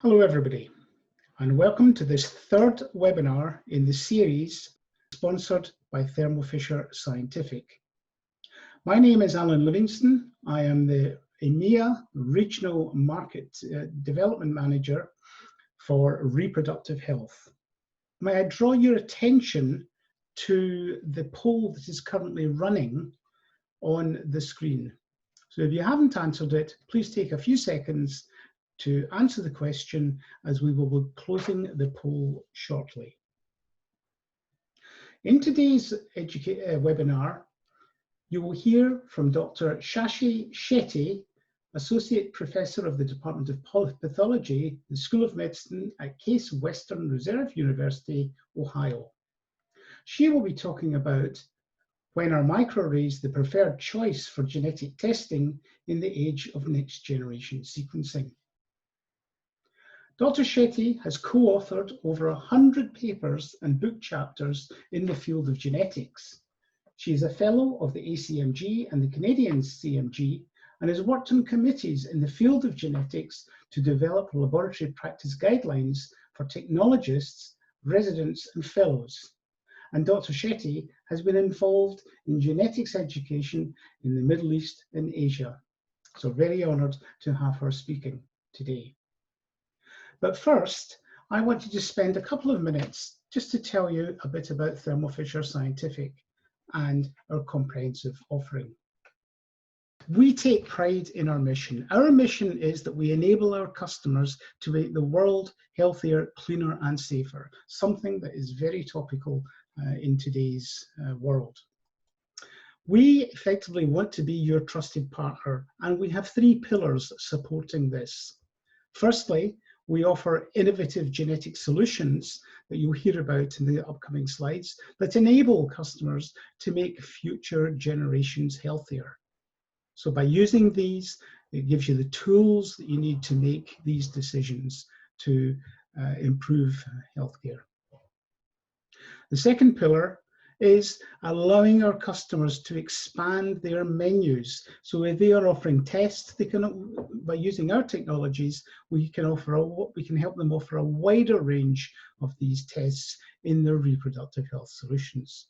Hello everybody, and welcome to this third webinar in the series sponsored by Thermo Fisher Scientific. My name is Alan Livingston. I am the EMEA Regional Market Development Manager for Reproductive Health. May I draw your attention to the poll that is currently running on the screen. So if you haven't answered it, please take a few seconds to answer the question, as we will be closing the poll shortly. In today's webinar, you will hear from Dr. Shashi Shetty, Associate Professor of the Department of Pathology, the School of Medicine at Case Western Reserve University, Ohio. She will be talking about when are microarrays the preferred choice for genetic testing in the age of next generation sequencing. Dr. Shetty has co-authored over 100 papers and book chapters in the field of genetics. She is a fellow of the ACMG and the Canadian CMG and has worked on committees in the field of genetics to develop laboratory practice guidelines for technologists, residents and fellows. And Dr. Shetty has been involved in genetics education in the Middle East and Asia. So very honoured to have her speaking today. But first, I wanted to spend a couple of minutes just to tell you a bit about Thermo Fisher Scientific and our comprehensive offering. We take pride in our mission. Our mission is that we enable our customers to make the world healthier, cleaner and safer, something that is very topical in today's world. We effectively want to be your trusted partner, and we have three pillars supporting this. Firstly, we offer innovative genetic solutions that you'll hear about in the upcoming slides that enable customers to make future generations healthier. So by using these, it gives you the tools that you need to make these decisions to improve healthcare. The second pillar is allowing our customers to expand their menus. So if they are offering tests, they can, by using our technologies, we can help them offer a wider range of these tests in their reproductive health solutions.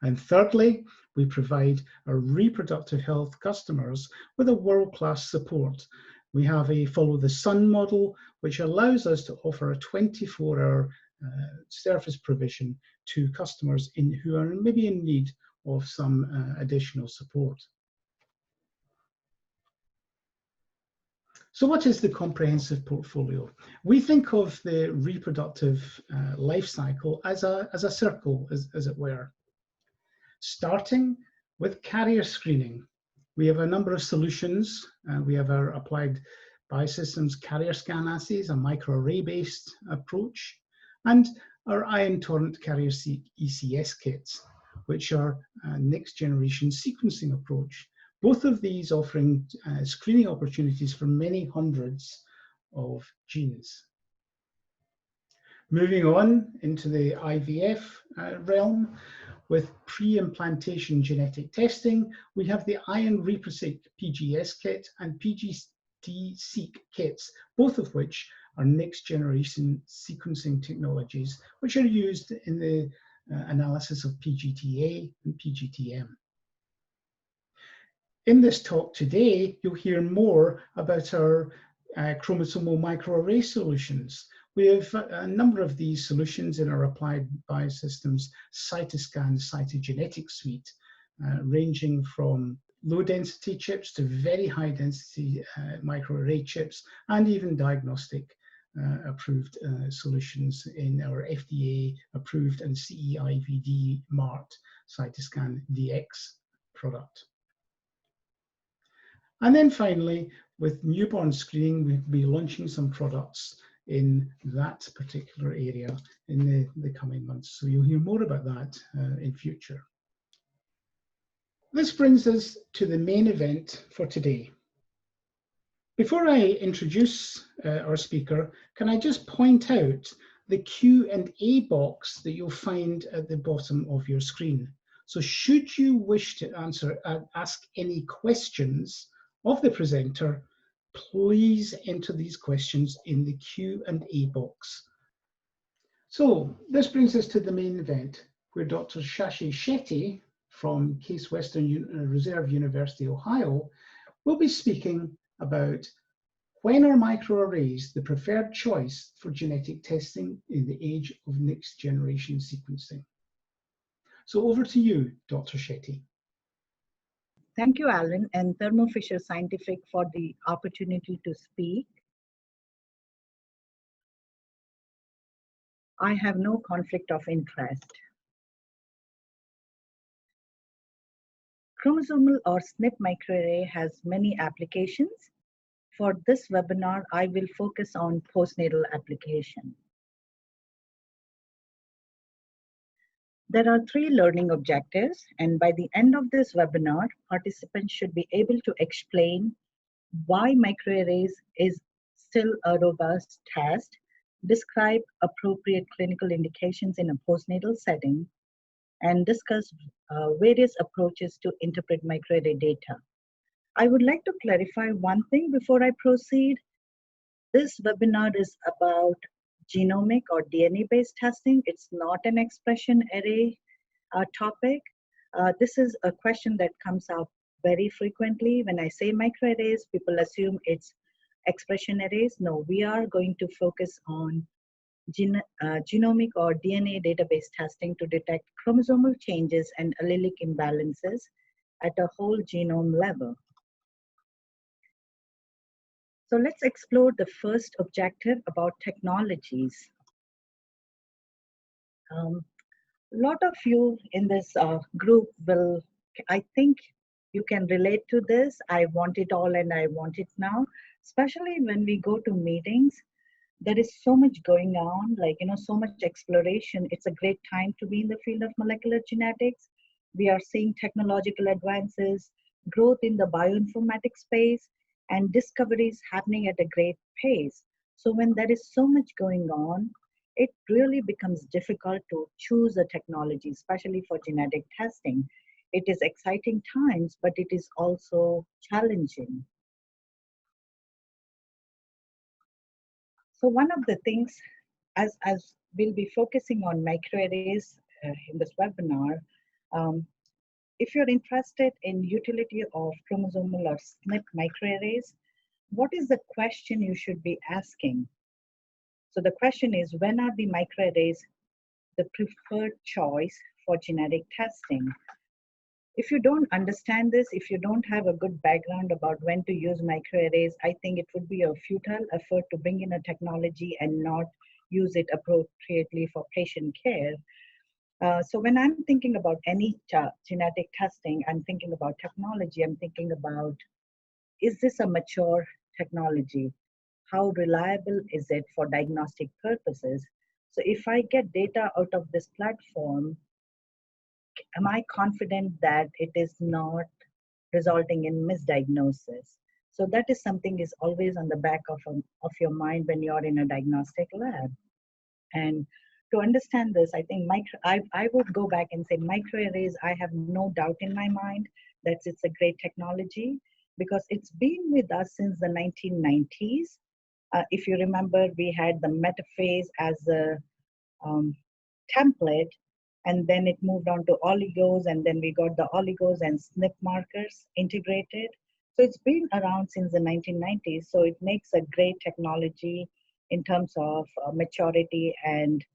And thirdly, we provide our reproductive health customers with a world-class support. We have a follow the sun model, which allows us to offer a 24-hour service provision to customers who are maybe in need of some additional support. So what is the comprehensive portfolio? We think of the reproductive life cycle as a circle, as it were. Starting with carrier screening, we have a number of solutions. We have our applied biosystems carrier scan assays, a microarray-based approach, and our ion torrent carrier ECS kits, which are a next generation sequencing approach. Both of these offering screening opportunities for many hundreds of genes. Moving on into the IVF realm, with pre-implantation genetic testing, we have the Ion ReproSeq PGS kit and PGT-Seq kits, both of which are next generation sequencing technologies, which are used in the analysis of PGTA and PGTM. In this talk today, you'll hear more about our chromosomal microarray solutions. We have a number of these solutions in our applied biosystems cytoscan cytogenetic suite, ranging from low density chips to very high density microarray chips, and even diagnostic approved solutions in our FDA approved and CE-IVD marked Cytoscan DX product. And then finally, with newborn screening, we'll be launching some products in that particular area in the coming months. So you'll hear more about that in future. This brings us to the main event for today. Before I introduce our speaker, can I just point out the Q&A box that you'll find at the bottom of your screen. So should you wish to ask any questions of the presenter, please enter these questions in the Q&A box. So this brings us to the main event, where Dr. Shashi Shetty from Case Western Reserve University, Ohio, will be speaking about when are microarrays the preferred choice for genetic testing in the age of next generation sequencing. So over to you, Dr. Shetty. Thank you, Alan, and Thermo Fisher Scientific for the opportunity to speak. I have no conflict of interest. Chromosomal or SNP microarray has many applications. For this webinar, I will focus on postnatal application. There are 3 learning objectives, and by the end of this webinar, participants should be able to explain why microarrays is still a robust test, describe appropriate clinical indications in a postnatal setting, and discuss various approaches to interpret microarray data. I would like to clarify one thing before I proceed. This webinar is about genomic or DNA-based testing. It's not an expression array topic. This is a question that comes up very frequently. When I say microarrays, people assume it's expression arrays. No, we are going to focus on genomic or DNA database testing to detect chromosomal changes and allelic imbalances at a whole genome level. So let's explore the first objective about technologies. A lot of you in this group will, I think you can relate to this. I want it all and I want it now, especially when we go to meetings. There is so much going on, so much exploration. It's a great time to be in the field of molecular genetics. We are seeing technological advances, growth in the bioinformatics space, and discoveries happening at a great pace. So when there is so much going on, it really becomes difficult to choose a technology, especially for genetic testing. It is exciting times, but it is also challenging. So one of the things, as we'll be focusing on microarrays in this webinar, if you're interested in utility of chromosomal or SNP microarrays, what is the question you should be asking? So the question is, when are the microarrays the preferred choice for genetic testing? If you don't understand this, if you don't have a good background about when to use microarrays, I think it would be a futile effort to bring in a technology and not use it appropriately for patient care. So when I'm thinking about any genetic testing, I'm thinking about technology, I'm thinking about, is this a mature technology? How reliable is it for diagnostic purposes? So if I get data out of this platform, am I confident that it is not resulting in misdiagnosis? So that is something is always on the back of your mind when you're in a diagnostic lab. And to understand this, I think I would go back and say microarrays, I have no doubt in my mind that it's a great technology because it's been with us since the 1990s. If you remember, we had the metaphase as a template, and then it moved on to oligos, and then we got the oligos and SNP markers integrated. So it's been around since the 1990s, so it makes a great technology in terms of maturity and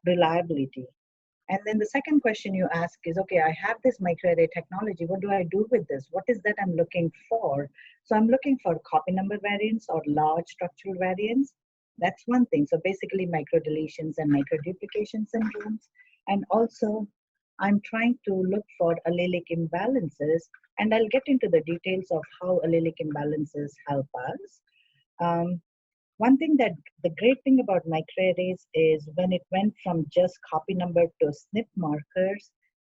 reliability. And then the second question you ask is, okay, I have this microarray technology. What do I do with this? What is that I'm looking for? So I'm looking for copy number variants or large structural variants. That's one thing. So basically microdeletions and microduplication syndromes. And also I'm trying to look for allelic imbalances. And I'll get into the details of how allelic imbalances help us. One thing that the great thing about microarrays is when it went from just copy number to SNP markers,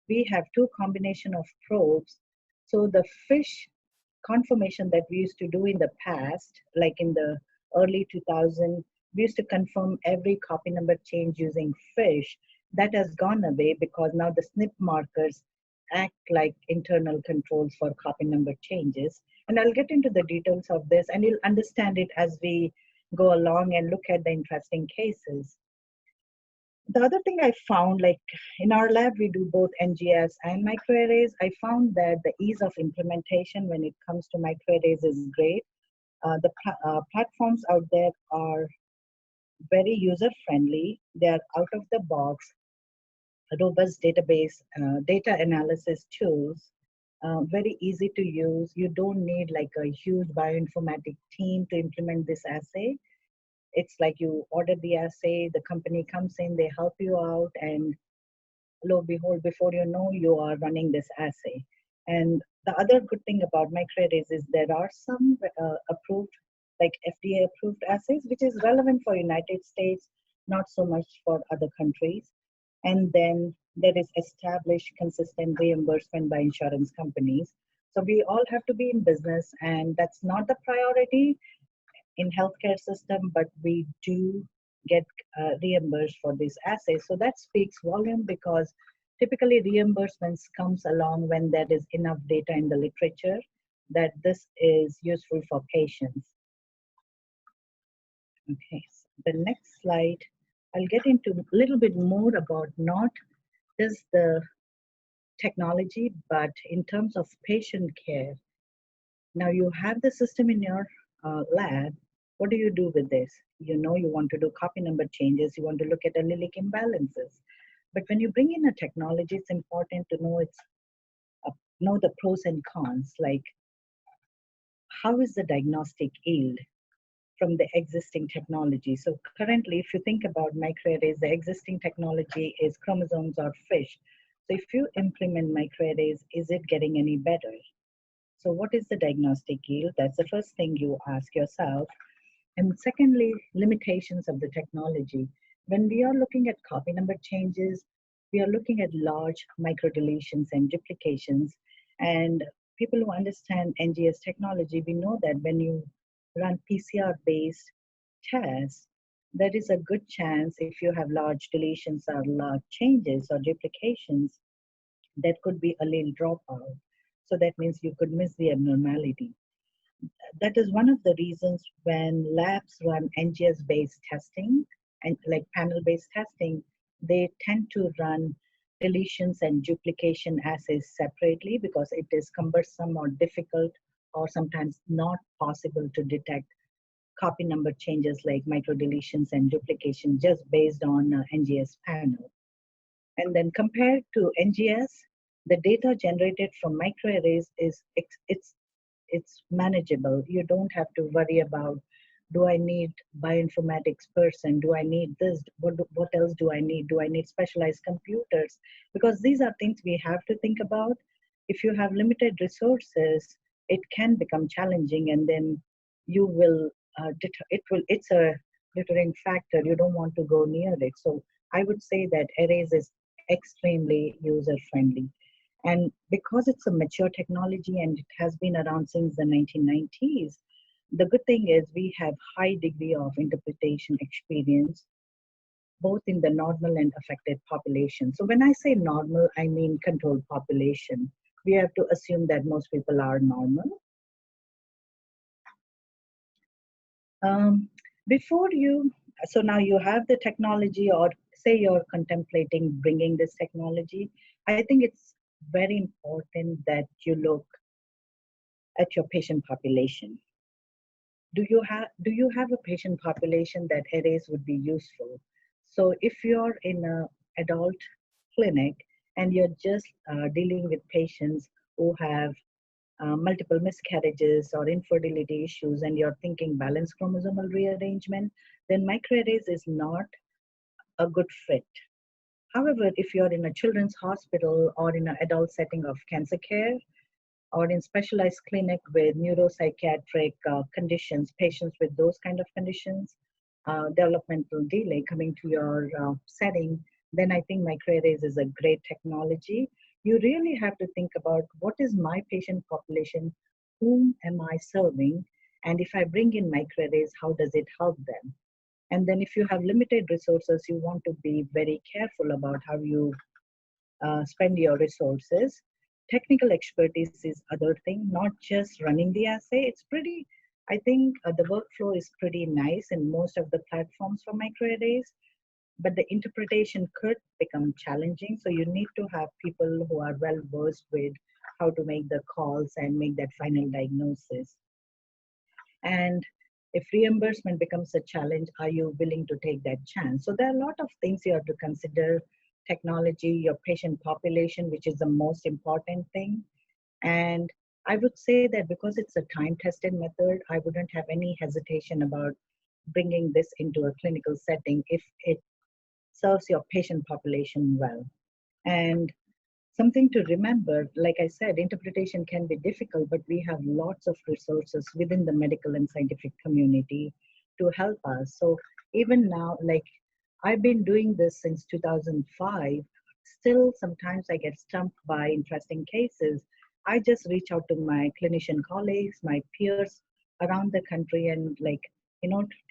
we have 2 combination of probes. So the FISH confirmation that we used to do in the past, like in the early 2000s, we used to confirm every copy number change using FISH. That has gone away because now the SNP markers act like internal controls for copy number changes. And I'll get into the details of this, and you'll understand it as we go along and look at the interesting cases. The other thing I found, like in our lab, we do both NGS and microarrays. I found that the ease of implementation when it comes to microarrays is great. The platforms out there are very user friendly. They are out of the box, robust database, data analysis tools, very easy to use. You don't need like a huge bioinformatic team to implement this assay. It's like you order the assay, the company comes in, they help you out, and lo and behold, before you know, you are running this assay. And the other good thing about microarrays is there are some approved, like FDA approved assays, which is relevant for United States, not so much for other countries. And then there is established consistent reimbursement by insurance companies. So we all have to be in business, and that's not the priority in healthcare system, but we do get reimbursed for these assays. So that speaks volume, because typically reimbursements comes along when there is enough data in the literature that this is useful for patients. Okay, so the next slide, I'll get into a little bit more about not just the technology, but in terms of patient care. Now you have the system in your lab. What do you do with this? You know, you want to do copy number changes, you want to look at allelic imbalances. But when you bring in a technology, it's important to know the pros and cons, like how is the diagnostic yield from the existing technology. So currently, if you think about microarrays, the existing technology is chromosomes or fish. So if you implement microarrays, is it getting any better? So what is the diagnostic yield? That's the first thing you ask yourself. And secondly, limitations of the technology. When we are looking at copy number changes, we are looking at large microdeletions and duplications. And people who understand NGS technology, we know that when you run PCR-based tests, there is a good chance if you have large deletions or large changes or duplications, that could be allele dropout. So that means you could miss the abnormality. That is one of the reasons when labs run NGS-based testing and like panel-based testing, they tend to run deletions and duplication assays separately, because it is cumbersome or difficult or sometimes not possible to detect copy number changes like microdeletions and duplication just based on NGS panel. And then compared to NGS, the data generated from microarrays is it's manageable. You don't have to worry about, do I need bioinformatics person? Do I need this? What else do I need? Do I need specialized computers? Because these are things we have to think about. If you have limited resources, it can become challenging, and then you will, it's a deterring factor. You don't want to go near it. So I would say that arrays is extremely user friendly. And because it's a mature technology and it has been around since the 1990s, the good thing is we have high degree of interpretation experience, both in the normal and affected population. So when I say normal, I mean controlled population. We have to assume that most people are normal. So now you have the technology, or say you're contemplating bringing this technology, I think it's very important that you look at your patient population. Do you have a patient population that arrays would be useful? So if you're in an adult clinic and you're just dealing with patients who have multiple miscarriages or infertility issues, and you're thinking balanced chromosomal rearrangement, then microarrays is not a good fit. However, if you're in a children's hospital or in an adult setting of cancer care, or in specialized clinic with neuropsychiatric conditions, patients with those kind of conditions, developmental delay coming to your setting, then I think microarrays is a great technology. You really have to think about, what is my patient population? Whom am I serving? And if I bring in microarrays, how does it help them? And then if you have limited resources, you want to be very careful about how you spend your resources. technical expertise is other thing, not just running the assay. It's pretty, I think the workflow is pretty nice in most of the platforms for microarrays, but the interpretation could become challenging. So you need to have people who are well versed with how to make the calls and make that final diagnosis. And if reimbursement becomes a challenge, are you willing to take that chance? So there are a lot of things you have to consider: technology, your patient population, which is the most important thing. And I would say that because it's a time-tested method, I wouldn't have any hesitation about bringing this into a clinical setting if it serves your patient population well. And something to remember, like I said, interpretation can be difficult, but we have lots of resources within the medical and scientific community to help us. So even now, like I've been doing this since 2005, still sometimes I get stumped by interesting cases. I just reach out to my clinician colleagues, my peers around the country, and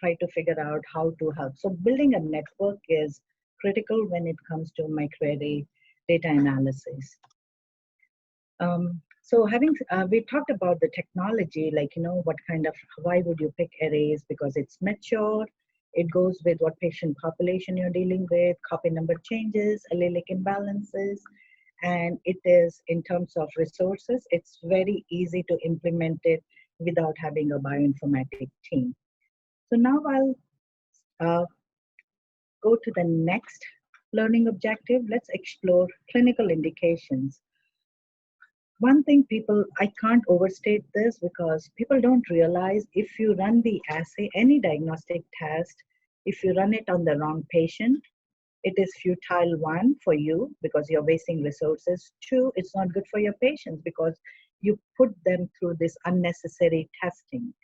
try to figure out how to help. So building a network is critical when it comes to microarray data analysis. So we talked about the technology, why would you pick arrays? Because it's mature, it goes with what patient population you're dealing with, copy number changes, allelic imbalances, and it is, in terms of resources, it's very easy to implement it without having a bioinformatic team. So now I'll go to the next learning objective. Let's explore clinical indications. One thing I can't overstate this, because people don't realize if you run the assay, any diagnostic test, if you run it on the wrong patient, it is futile, one, for you because you're wasting resources. Two, it's not good for your patients because you put them through this unnecessary testing.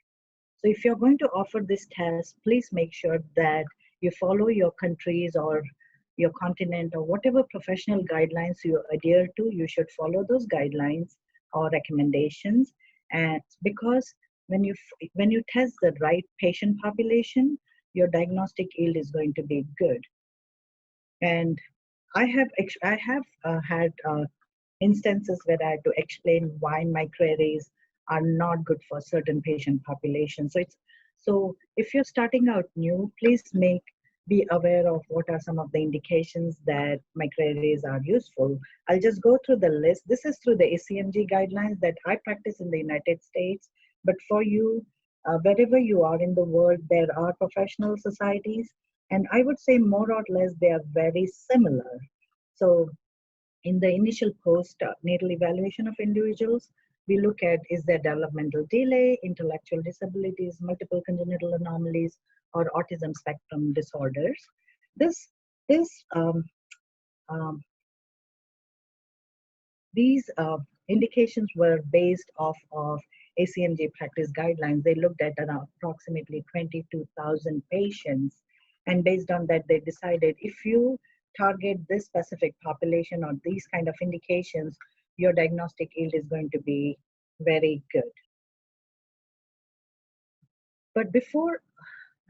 So if you're going to offer this test, please make sure that you follow your country's or your continent or whatever professional guidelines you adhere to. You should follow those guidelines or recommendations. And because when you test the right patient population, your diagnostic yield is going to be good. And I have had instances where I had to explain why microarrays are not good for certain patient populations. So if you're starting out new, please be aware of what are some of the indications that microarrays are useful. I'll just go through the list. This is through the ACMG guidelines that I practice in the United States. But for you, wherever you are in the world, there are professional societies. And I would say more or less they are very similar. So in the initial post-natal evaluation of individuals, we look at, is there developmental delay, intellectual disabilities, multiple congenital anomalies, or autism spectrum disorders. These indications were based off of ACMG practice guidelines. They looked at around approximately 22,000 patients, and based on that, they decided if you target this specific population or these kind of indications, your diagnostic yield is going to be very good. But before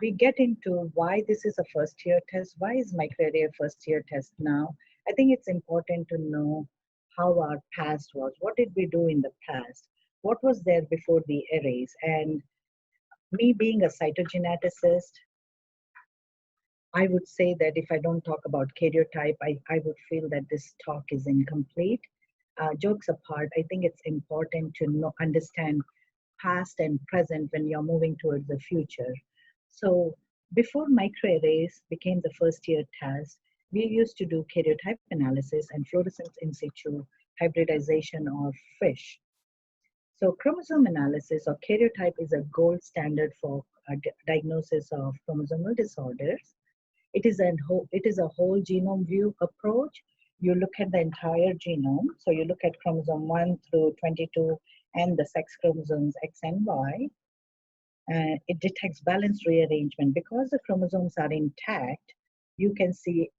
we get into why this is a first-year test, why is microarray a first-year test now, I think it's important to know how our past was. What did we do in the past? What was there before the arrays? And me being a cytogeneticist, I would say that if I don't talk about karyotype, I would feel that this talk is incomplete. Jokes apart, I think it's important to understand past and present when you're moving towards the future. So before microarrays became the first-year test, we used to do karyotype analysis and fluorescence in situ hybridization of fish. So chromosome analysis or karyotype is a gold standard for diagnosis of chromosomal disorders. It is a whole genome view approach. You look at the entire genome. So you look at chromosome 1 through 22 and the sex chromosomes X and Y. It detects balanced rearrangement. Because the chromosomes are intact, you can see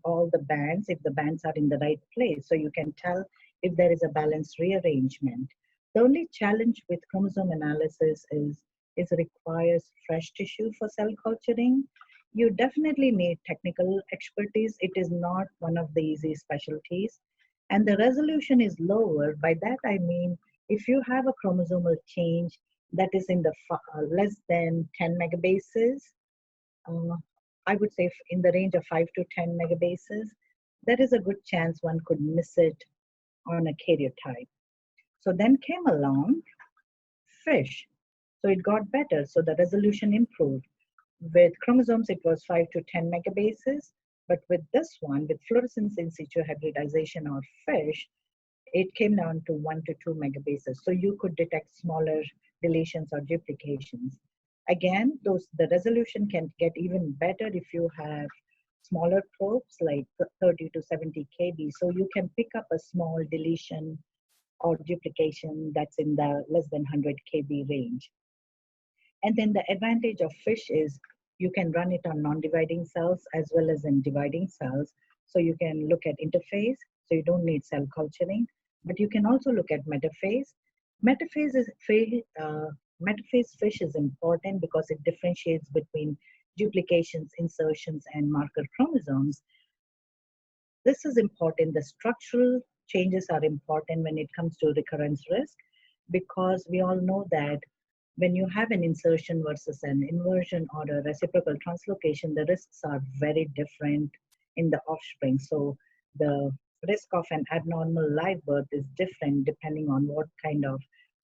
all the bands, if the bands are in the right place. So you can tell if there is a balanced rearrangement. The only challenge with chromosome analysis is it requires fresh tissue for cell culturing. You definitely need technical expertise. It is not one of the easy specialties. And the resolution is lower. By that I mean, if you have a chromosomal change that is in the less than 10 megabases, uh, I would say in the range of 5 to 10 megabases, there is a good chance one could miss it on a karyotype. So then came along fish. So it got better. So the resolution improved. With chromosomes, it was 5 to 10 megabases. But with this one, with fluorescence in situ hybridization or fish, it came down to 1 to 2 megabases. So you could detect smaller deletions or duplications. Again, the resolution can get even better if you have smaller probes like 30 to 70 kb. So you can pick up a small deletion or duplication that's in the less than 100 kb range. And then the advantage of fish is you can run it on non-dividing cells as well as in dividing cells. So you can look at interphase, so you don't need cell culturing, but you can also look at metaphase. Metaphase fish is important because it differentiates between duplications, insertions, and marker chromosomes. This is important. The structural changes are important when it comes to recurrence risk, because we all know that when you have an insertion versus an inversion or a reciprocal translocation, the risks are very different in the offspring. So the risk of an abnormal live birth is different depending on what kind of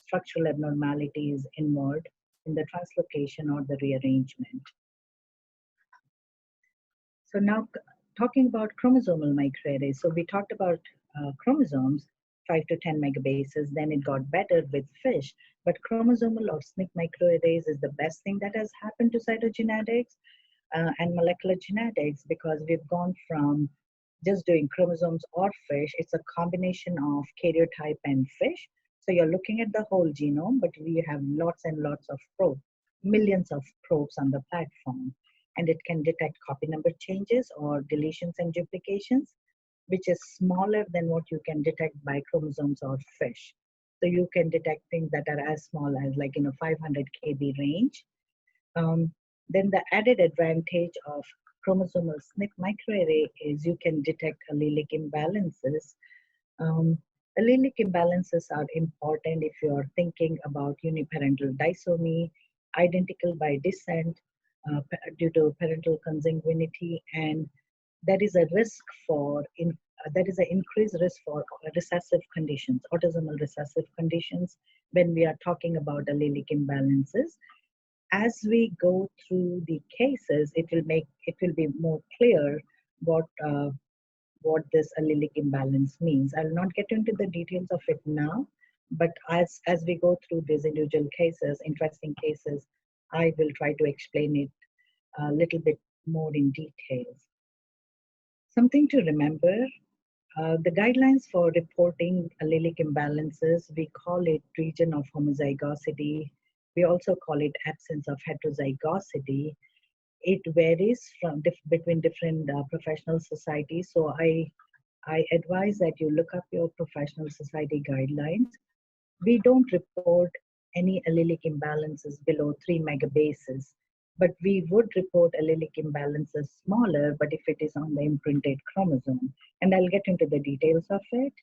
structural abnormality is involved in the translocation or the rearrangement. So now talking about chromosomal microarrays. So we talked about chromosomes, 5 to 10 megabases, then it got better with fish. But chromosomal or SNP microarrays is the best thing that has happened to cytogenetics and molecular genetics, because we've gone from just doing chromosomes or fish. It's a combination of karyotype and fish. So you're looking at the whole genome, but we have lots and lots of probes, millions of probes on the platform. And it can detect copy number changes or deletions and duplications, which is smaller than what you can detect by chromosomes or fish. So you can detect things that are as small as 500 kb range. Then the added advantage of chromosomal SNP microarray is you can detect allelic imbalances. Allelic imbalances are important if you are thinking about uniparental disomy, identical by descent, due to parental consanguinity, and there is a risk for there is an increased risk for recessive conditions, autosomal recessive conditions, when we are talking about allelic imbalances. As we go through the cases, it will be more clear what this allelic imbalance means. I'll not get into the details of it now, but as we go through these individual cases, interesting cases, I will try to explain it a little bit more in details. Something to remember, the guidelines for reporting allelic imbalances, we call it region of homozygosity. We also call it absence of heterozygosity. It varies between different professional societies. So I advise that you look up your professional society guidelines. We don't report any allelic imbalances below 3 megabases, but we would report allelic imbalances smaller, but if it is on the imprinted chromosome. And I'll get into the details of it.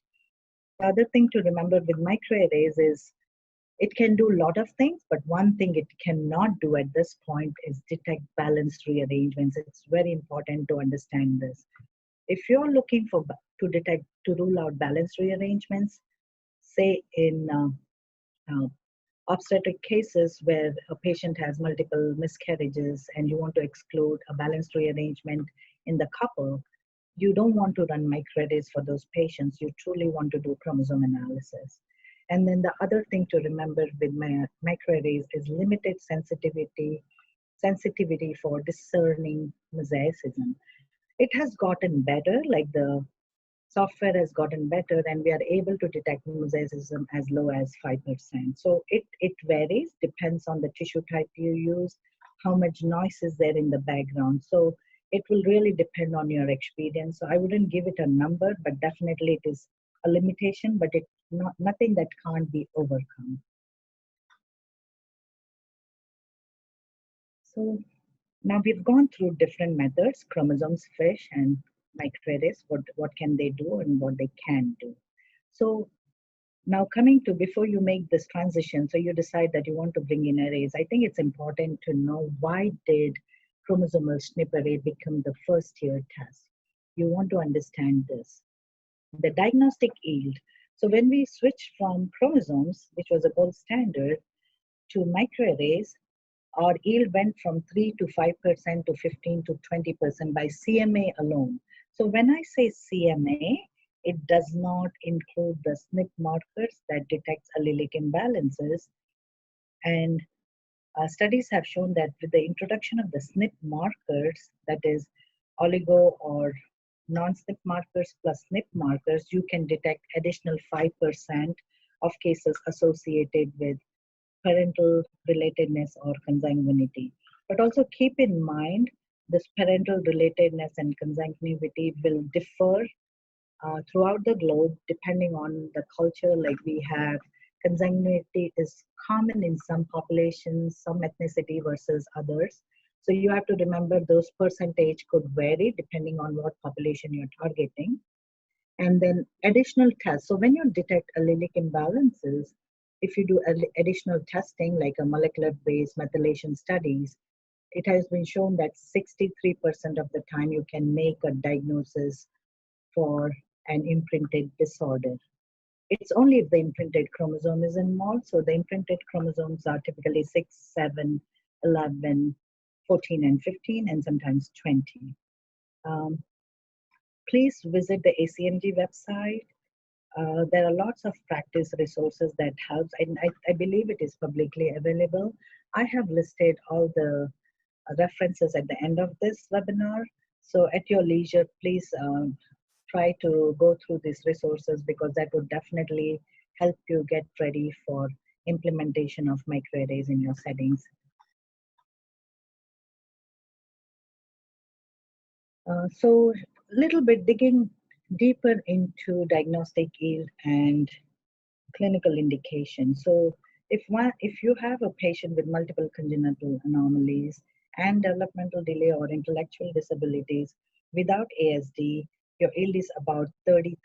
The other thing to remember with microarrays is it can do a lot of things, but one thing it cannot do at this point is detect balanced rearrangements. It's very important to understand this. If you're looking to rule out balanced rearrangements, say in obstetric cases where a patient has multiple miscarriages and you want to exclude a balanced rearrangement in the couple, you don't want to run microarrays for those patients. You truly want to do chromosome analysis. And then the other thing to remember with microarrays is limited sensitivity for discerning mosaicism. It has gotten better, like the software has gotten better, and we are able to detect mosaicism as low as 5%. So it varies, depends on the tissue type you use, how much noise is there in the background. So it will really depend on your experience. So I wouldn't give it a number, but definitely it is a limitation, but it's nothing that can't be overcome. So now we've gone through different methods, chromosomes, fish, and microarrays, what can they do and what they can do. So now coming to, before you make this transition, so you decide that you want to bring in arrays, I think it's important to know, why did chromosomal SNP array become the first year test? You want to understand this. The diagnostic yield. So when we switched from chromosomes, which was a gold standard, to microarrays, our yield went from 3 to 5% to 15 to 20% by CMA alone. So when I say CMA, it does not include the SNP markers that detects allelic imbalances. And studies have shown that with the introduction of the SNP markers, that is oligo or non-SNP markers plus SNP markers, you can detect additional 5% of cases associated with parental relatedness or consanguinity. But also keep in mind, this parental relatedness and consanguinity will differ throughout the globe depending on the culture. Like we have consanguinity is common in some populations, some ethnicity versus others. So you have to remember those percentage could vary depending on what population you're targeting. And then additional tests. So when you detect allelic imbalances, if you do additional testing like a molecular-based methylation studies, it has been shown that 63% of the time you can make a diagnosis for an imprinted disorder. It's only if the imprinted chromosome is involved. So the imprinted chromosomes are typically 6, 7, 11, 14, and 15, and sometimes 20. Please visit the ACMG website. There are lots of practice resources that helps, and I believe it is publicly available. I have listed all the references at the end of this webinar. So at your leisure, please try to go through these resources, because that would definitely help you get ready for implementation of microarrays in your settings. So a little bit digging deeper into diagnostic yield and clinical indication. So if you have a patient with multiple congenital anomalies and developmental delay or intellectual disabilities without ASD, your yield is about 33%.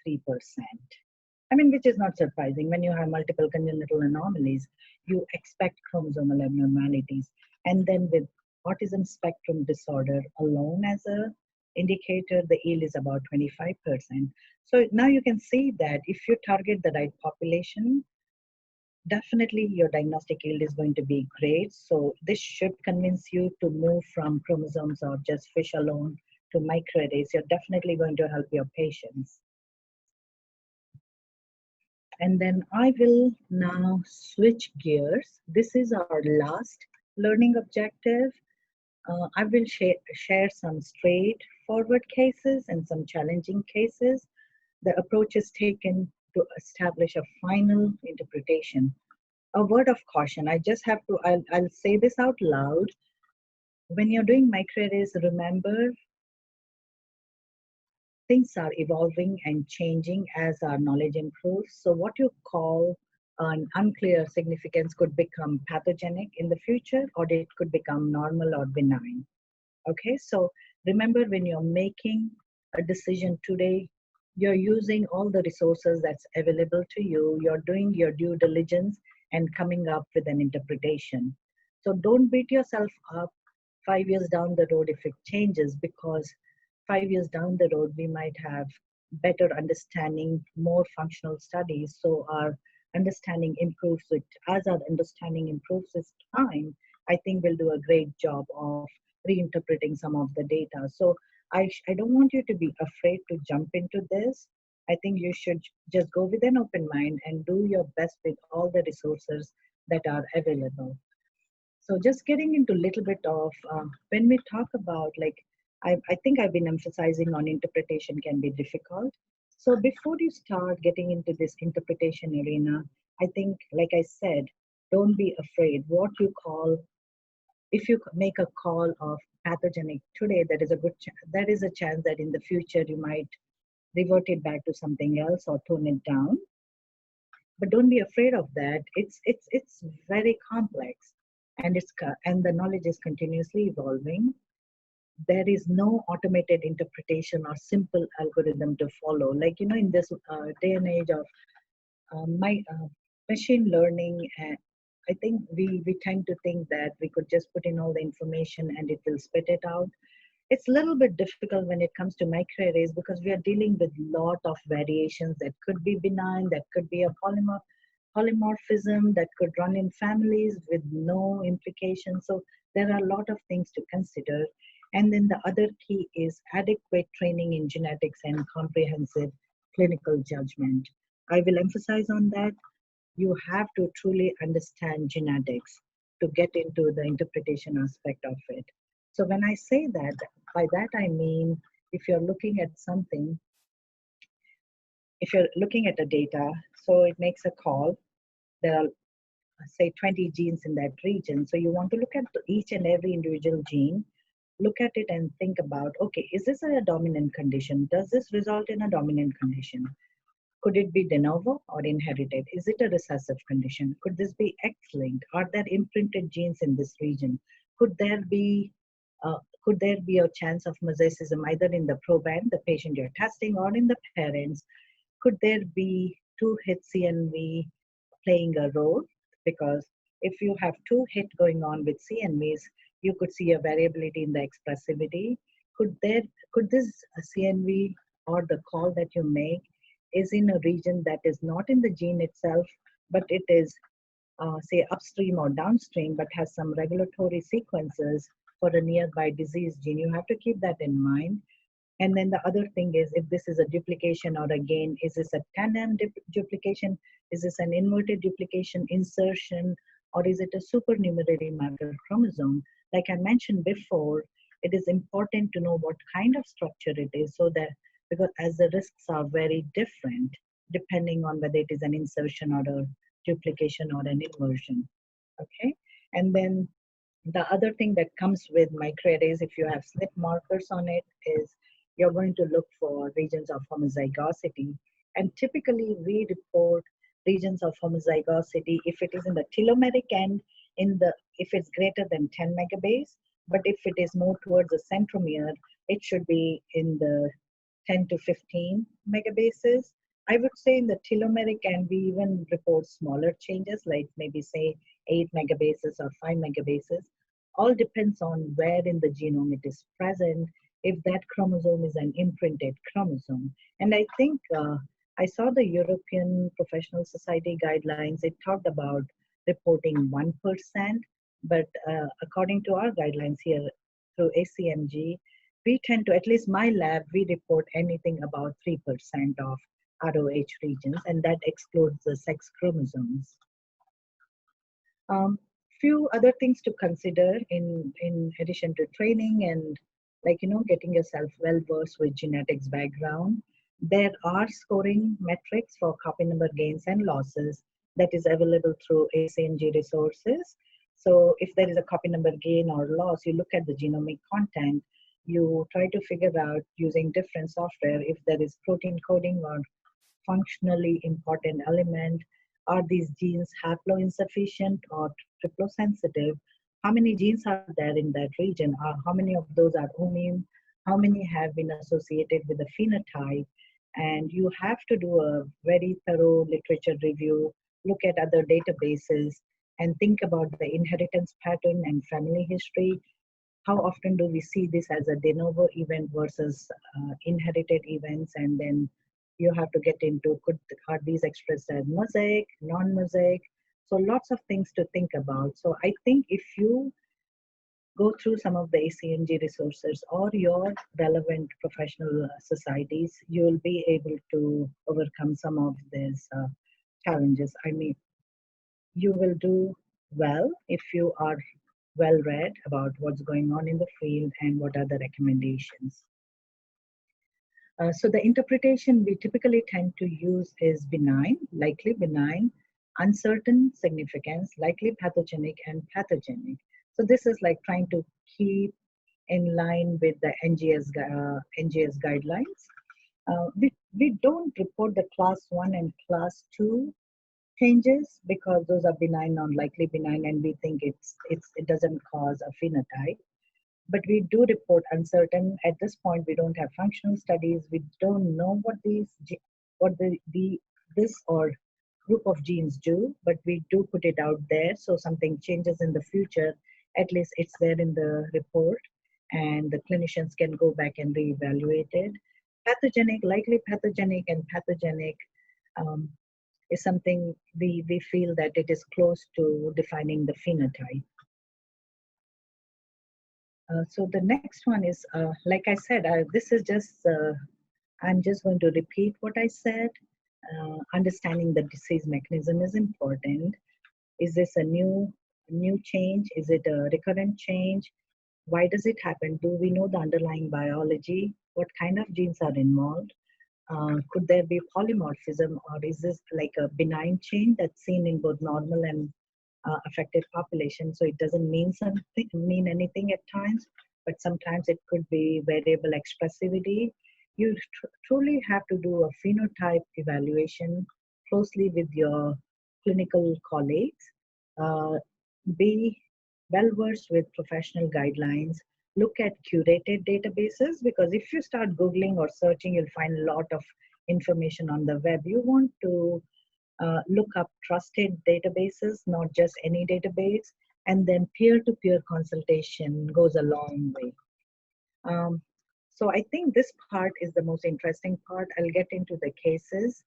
I mean, which is not surprising. When you have multiple congenital anomalies, you expect chromosomal abnormalities. And then with autism spectrum disorder alone as a indicator, the yield is about 25%. So now you can see that if you target the right population, definitely your diagnostic yield is going to be great. So this should convince you to move from chromosomes or just fish alone to microarrays. You're definitely going to help your patients. And then I will now switch gears. This is our last learning objective. I will share some straightforward cases and some challenging cases. The approach is taken to establish a final interpretation. A word of caution, I just have to, I'll say this out loud. When you're doing microarrays, remember, things are evolving and changing as our knowledge improves. So what you call an unclear significance could become pathogenic in the future, or it could become normal or benign. Okay, so remember, when you're making a decision today, you're using all the resources that's available to you. You're doing your due diligence and coming up with an interpretation. So don't beat yourself up 5 years down the road if it changes, because 5 years down the road, we might have better understanding, more functional studies. So our understanding improves with, as our understanding improves with time, I think we'll do a great job of reinterpreting some of the data. So I don't want you to be afraid to jump into this. I think you should just go with an open mind and do your best with all the resources that are available. So just getting into a little bit of, when we talk about, like, I think I've been emphasizing on interpretation can be difficult. So before you start getting into this interpretation arena, I think, like I said, don't be afraid. What you call, if you make a call of pathogenic today, there is a chance that in the future you might revert it back to something else or tone it down. But don't be afraid of that. It's very complex, and the knowledge is continuously evolving. there is no automated interpretation or simple algorithm to follow. Like, in this day and age of my machine learning, I think we tend to think that we could just put in all the information and it will spit it out. It's a little bit difficult when it comes to microarrays because we are dealing with lot of variations that could be benign, that could be a polymorphism, that could run in families with no implications. So there are a lot of things to consider. And then the other key is adequate training in genetics and comprehensive clinical judgment. I will emphasize on that. You have to truly understand genetics to get into the interpretation aspect of it. So when I say that, by that I mean, if you're looking at something, if you're looking at the data, so it makes a call, there are say 20 genes in that region. So you want to look at each and every individual gene, look at it and think about, okay, is this a dominant condition? Does this result in a dominant condition? Could it be de novo or inherited? Is it a recessive condition? Could this be X-linked? Are there imprinted genes in this region? Could there be a chance of mosaicism either in the proband, the patient you're testing, or in the parents? Could there be two hit CNV playing a role? Because if you have two hit going on with CNVs, you could see a variability in the expressivity. Could this CNV or the call that you make is in a region that is not in the gene itself, but it is say upstream or downstream, but has some regulatory sequences for a nearby disease gene? You have to keep that in mind. And then the other thing is, if this is a duplication or a gain, is this a tandem duplication? Is this an inverted duplication, insertion, or is it a supernumerary marker chromosome? Like I mentioned before, it is important to know what kind of structure it is, so that, because as the risks are very different depending on whether it is an insertion or a duplication or an inversion. Okay, and then the other thing that comes with microarrays, if you have SNP markers on it, is you're going to look for regions of homozygosity. And typically we report regions of homozygosity if it is in the telomeric end, if it's greater than 10 megabase, but if it is more towards the centromere, it should be in the 10 to 15 megabases. I would say in the telomeric end, we even report smaller changes, like maybe say 8 megabases or 5 megabases. All depends on where in the genome it is present, if that chromosome is an imprinted chromosome. And I think I saw the European Professional Society guidelines, it talked about reporting 1%, but according to our guidelines here through ACMG, we tend to, at least my lab, we report anything about 3% of ROH regions, and that excludes the sex chromosomes. Few other things to consider in addition to training and, like, getting yourself well versed with genetics background. There are scoring metrics for copy number gains and losses that is available through ACMG resources. So if there is a copy number gain or loss, you look at the genomic content, you try to figure out using different software if there is protein coding or functionally important element. Are these genes haploinsufficient or triplosensitive? How many genes are there in that region? How many of those are immune? How many have been associated with a phenotype? And you have to do a very thorough literature review, look at other databases, and think about the inheritance pattern and family history. How often do we see this as a de novo event versus inherited events? And then you have to get into, are these expressed as mosaic, non-mosaic? So lots of things to think about. So I think if you go through some of the ACMG resources or your relevant professional societies, you will be able to overcome some of these challenges. I mean, you will do well if you are well read about what's going on in the field and what are the recommendations. So the interpretation we typically tend to use is benign, likely benign, uncertain significance, likely pathogenic, and pathogenic. So this is like trying to keep in line with the NGS guidelines. We don't report the class 1 and class 2 changes because those are benign, non-likely benign, and we think it doesn't cause a phenotype. but we do report uncertain. At this point, we don't have functional studies. We don't know what what this or group of genes do, but we do put it out there. So something changes in the future, at least it's there in the report, and the clinicians can go back and reevaluate it. Pathogenic, likely pathogenic, and pathogenic um, is something we feel that it is close to defining the phenotype. So the next one is, like I said, this is just, I'm just going to repeat what I said. Understanding the disease mechanism is important. Is this a new change? Is it a recurrent change? Why does it happen? Do we know the underlying biology? What kind of genes are involved? Could there be polymorphism, or is this like a benign change that's seen in both normal and affected population? So it doesn't mean anything at times, but sometimes it could be variable expressivity. You truly have to do a phenotype evaluation closely with your clinical colleagues. Be well versed with professional guidelines. Look at curated databases, because if you start Googling or searching, you'll find a lot of information on the web. You want to look up trusted databases, not just any database, and then peer-to-peer consultation goes a long way. So I think this part is the most interesting part. I'll get into the cases.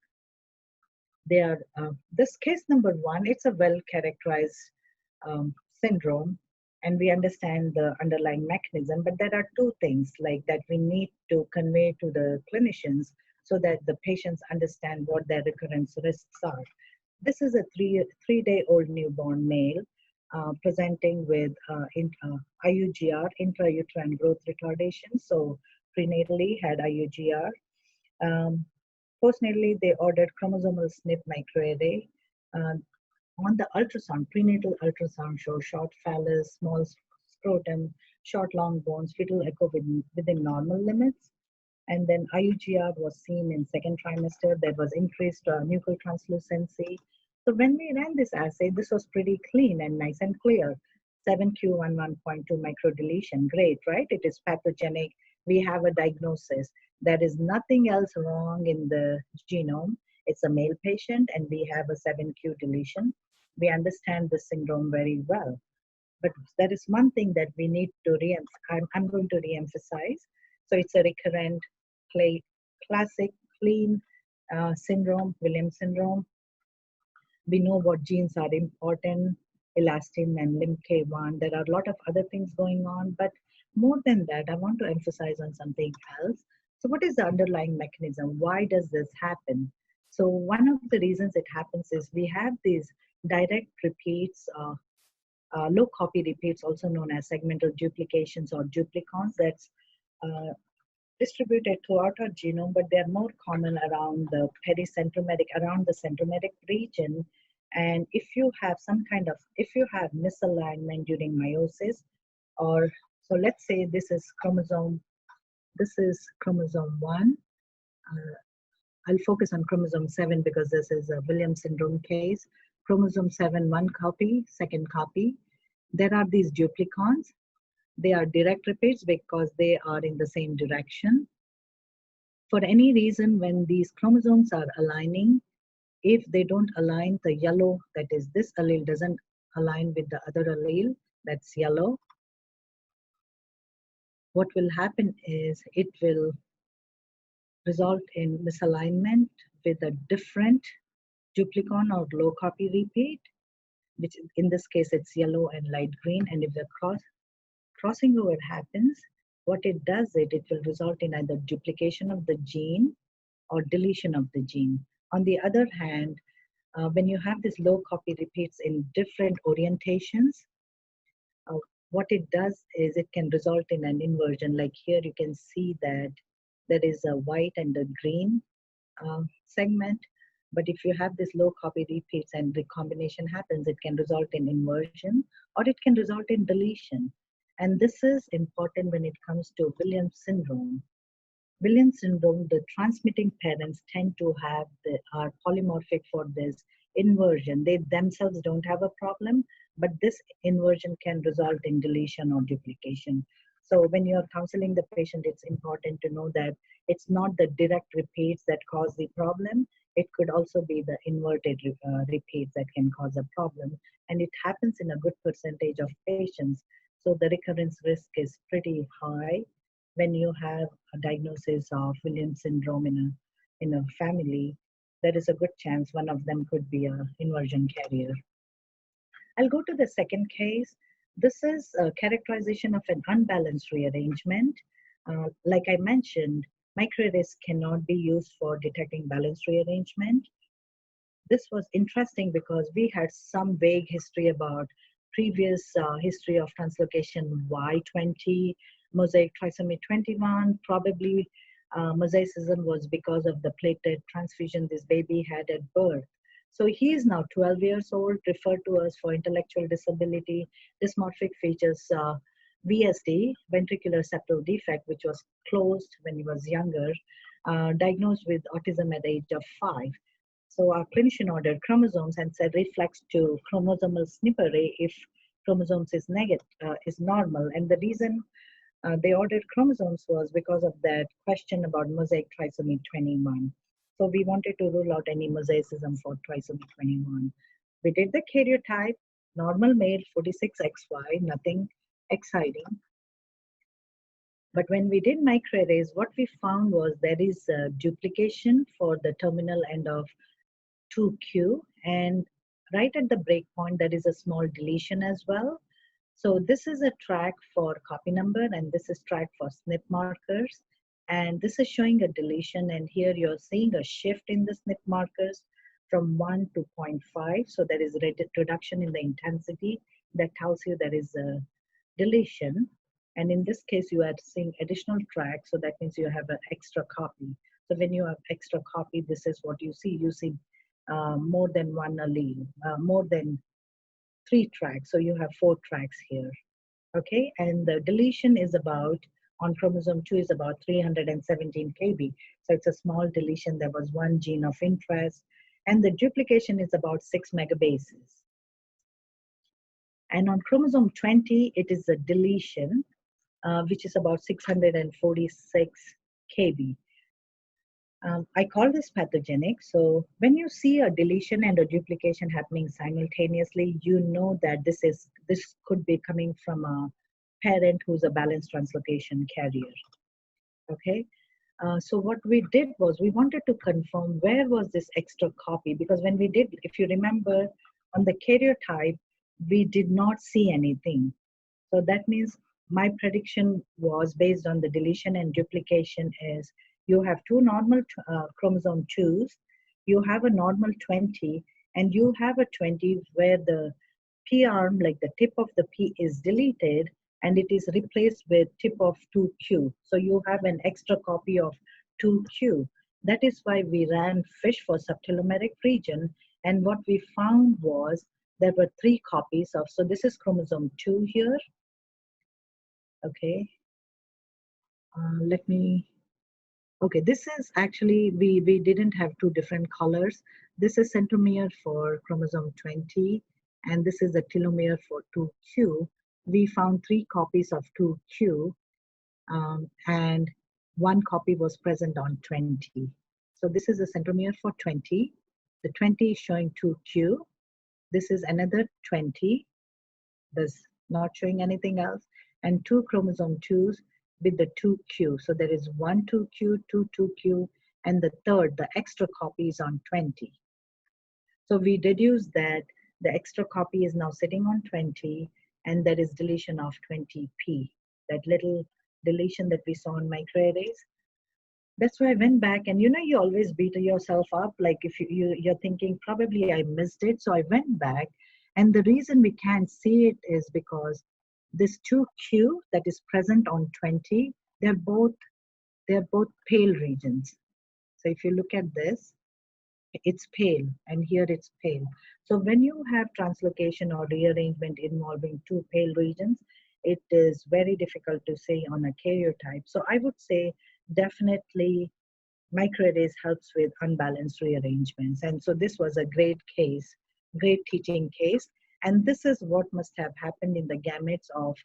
They are, this case number 1, it's a well-characterized syndrome, and we understand the underlying mechanism, but there are 2 things like that we need to convey to the clinicians so that the patients understand what their recurrence risks are. This is a three-day-old newborn male presenting with IUGR, intrauterine growth retardation. So prenatally had IUGR. Postnatally, they ordered chromosomal SNP microarray. On the ultrasound, prenatal ultrasound shows short phallus, small scrotum, short long bones, fetal echo within normal limits. And then IUGR was seen in second trimester. There was increased nuchal translucency. So when we ran this assay, this was pretty clean and nice and clear. 7q11.2 microdeletion, great, right? It is pathogenic. We have a diagnosis. There is nothing else wrong in the genome. It's a male patient, and we have a 7q deletion. We understand the syndrome very well. But there is one thing that we need to I'm going to re-emphasize. So it's a recurrent, classic, clean syndrome, Williams syndrome. We know what genes are important, elastin and LIMK1. There are a lot of other things going on, but more than that, I want to emphasize on something else. So what is the underlying mechanism? Why does this happen? So one of the reasons it happens is we have these direct repeats, low copy repeats, also known as segmental duplications or duplicons, that's distributed throughout our genome, but they're more common around the pericentrometic, around the centrometic region. And if you have if you have misalignment during meiosis, or so let's say this is chromosome 1. I'll focus on chromosome 7 because this is a Williams syndrome case. Chromosome 7, 1 copy, 2nd copy. There are these duplicons. They are direct repeats because they are in the same direction. For any reason, when these chromosomes are aligning, if they don't align, the yellow, that is this allele, doesn't align with the other allele, that's yellow. What will happen is it will result in misalignment with a different duplicon or low copy repeat, which in this case it's yellow and light green. And if the crossing over happens, what it does, it will result in either duplication of the gene or deletion of the gene. On the other hand, when you have these low copy repeats in different orientations, what it does is it can result in an inversion. Like here you can see that there is a white and a green segment, but if you have this low copy repeats and recombination happens, it can result in inversion or it can result in deletion. And this is important when it comes to Williams syndrome. Williams syndrome, the transmitting parents tend to are polymorphic for this inversion. They themselves don't have a problem, but this inversion can result in deletion or duplication. So when you're counseling the patient, it's important to know that it's not the direct repeats that cause the problem. It could also be the inverted repeats that can cause a problem. And it happens in a good percentage of patients. So the recurrence risk is pretty high when you have a diagnosis of Williams syndrome in a family. There is a good chance one of them could be an inversion carrier. I'll go to the second case. This is a characterization of an unbalanced rearrangement. Like I mentioned, microarrays cannot be used for detecting balanced rearrangement. This was interesting because we had some vague history about previous history of translocation Y20, mosaic trisomy 21, probably mosaicism was because of the platelet transfusion this baby had at birth. So he is now 12 years old, referred to us for intellectual disability, dysmorphic features, VSD, ventricular septal defect, which was closed when he was younger, diagnosed with autism at the age of 5. So our clinician ordered chromosomes and said reflex to chromosomal SNP array if chromosomes is negative, is normal. And the reason they ordered chromosomes was because of that question about mosaic trisomy 21. So we wanted to rule out any mosaicism for trisomy 21. We did the karyotype, normal male, 46XY, nothing exciting. But when we did microarrays, what we found was there is a duplication for the terminal end of 2Q, and right at the breakpoint, there is a small deletion as well. So this is a track for copy number, and this is track for SNP markers. And this is showing a deletion, and here you're seeing a shift in the SNP markers from 1 to 0.5. So there is a reduction in the intensity that tells you there is a deletion. And in this case, you are seeing additional tracks, so that means you have an extra copy. So when you have extra copy, this is what you see. You see more than one allele, more than 3 tracks. So you have 4 tracks here. Okay, and the deletion is about, on chromosome 2 is about 317 kb. So it's a small deletion. There was 1 gene of interest. And the duplication is about 6 megabases. And on chromosome 20, it is a deletion, which is about 646 kb. I call this pathogenic. So when you see a deletion and a duplication happening simultaneously, you know that this could be coming from a parent who's a balanced translocation carrier. Okay. So what we did was we wanted to confirm where was this extra copy, because when we did, if you remember, on the karyotype, we did not see anything. So that means my prediction was based on the deletion and duplication is you have 2 normal chromosome 2s, you have a normal 20, and you have a 20 where the P arm, like the tip of the P, is deleted and it is replaced with tip of 2Q. So you have an extra copy of 2Q. That is why we ran FISH for subtelomeric region, and what we found was there were 3 copies of, so this is chromosome 2 here. Okay, okay, this is actually, we didn't have 2 different colors. This is centromere for chromosome 20, and this is a telomere for 2Q. We found 3 copies of 2Q, and 1 copy was present on 20. So this is a centromere for 20. The 20 is showing 2Q. This is another 20. This not showing anything else. And 2 chromosome 2s with the 2Q. So there is 1 2Q, 2 2Q, and the third, the extra copy is on 20. So we deduce that the extra copy is now sitting on 20, and there is deletion of 20P, that little deletion that we saw in microarrays. That's why I went back, and you know, you always beat yourself up, like if you're thinking probably I missed it. So I went back, and the reason we can't see it is because this 2Q that is present on 20, they're both pale regions. So if you look at this, it's pale, and here it's pale. So when you have translocation or rearrangement involving 2 pale regions, it is very difficult to say on a karyotype. So I would say definitely microarrays helps with unbalanced rearrangements. And so this was a great case, great teaching case. And this is what must have happened in the gametes of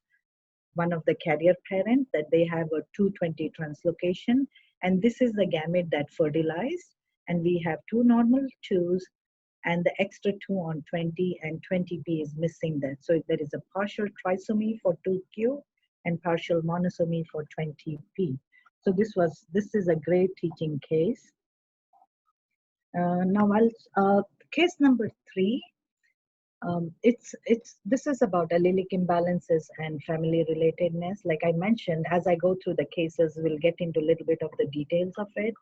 one of the carrier parent, that they have a 220 translocation, and this is the gamete that fertilized, and we have two normal 2s, and the extra 2 on 20 and 20p is missing that. So there is a partial trisomy for 2q and partial monosomy for 20p. So this is a great teaching case. Now, case number 3. This is about allelic imbalances and family relatedness. Like I mentioned, as I go through the cases, we'll get into a little bit of the details of it.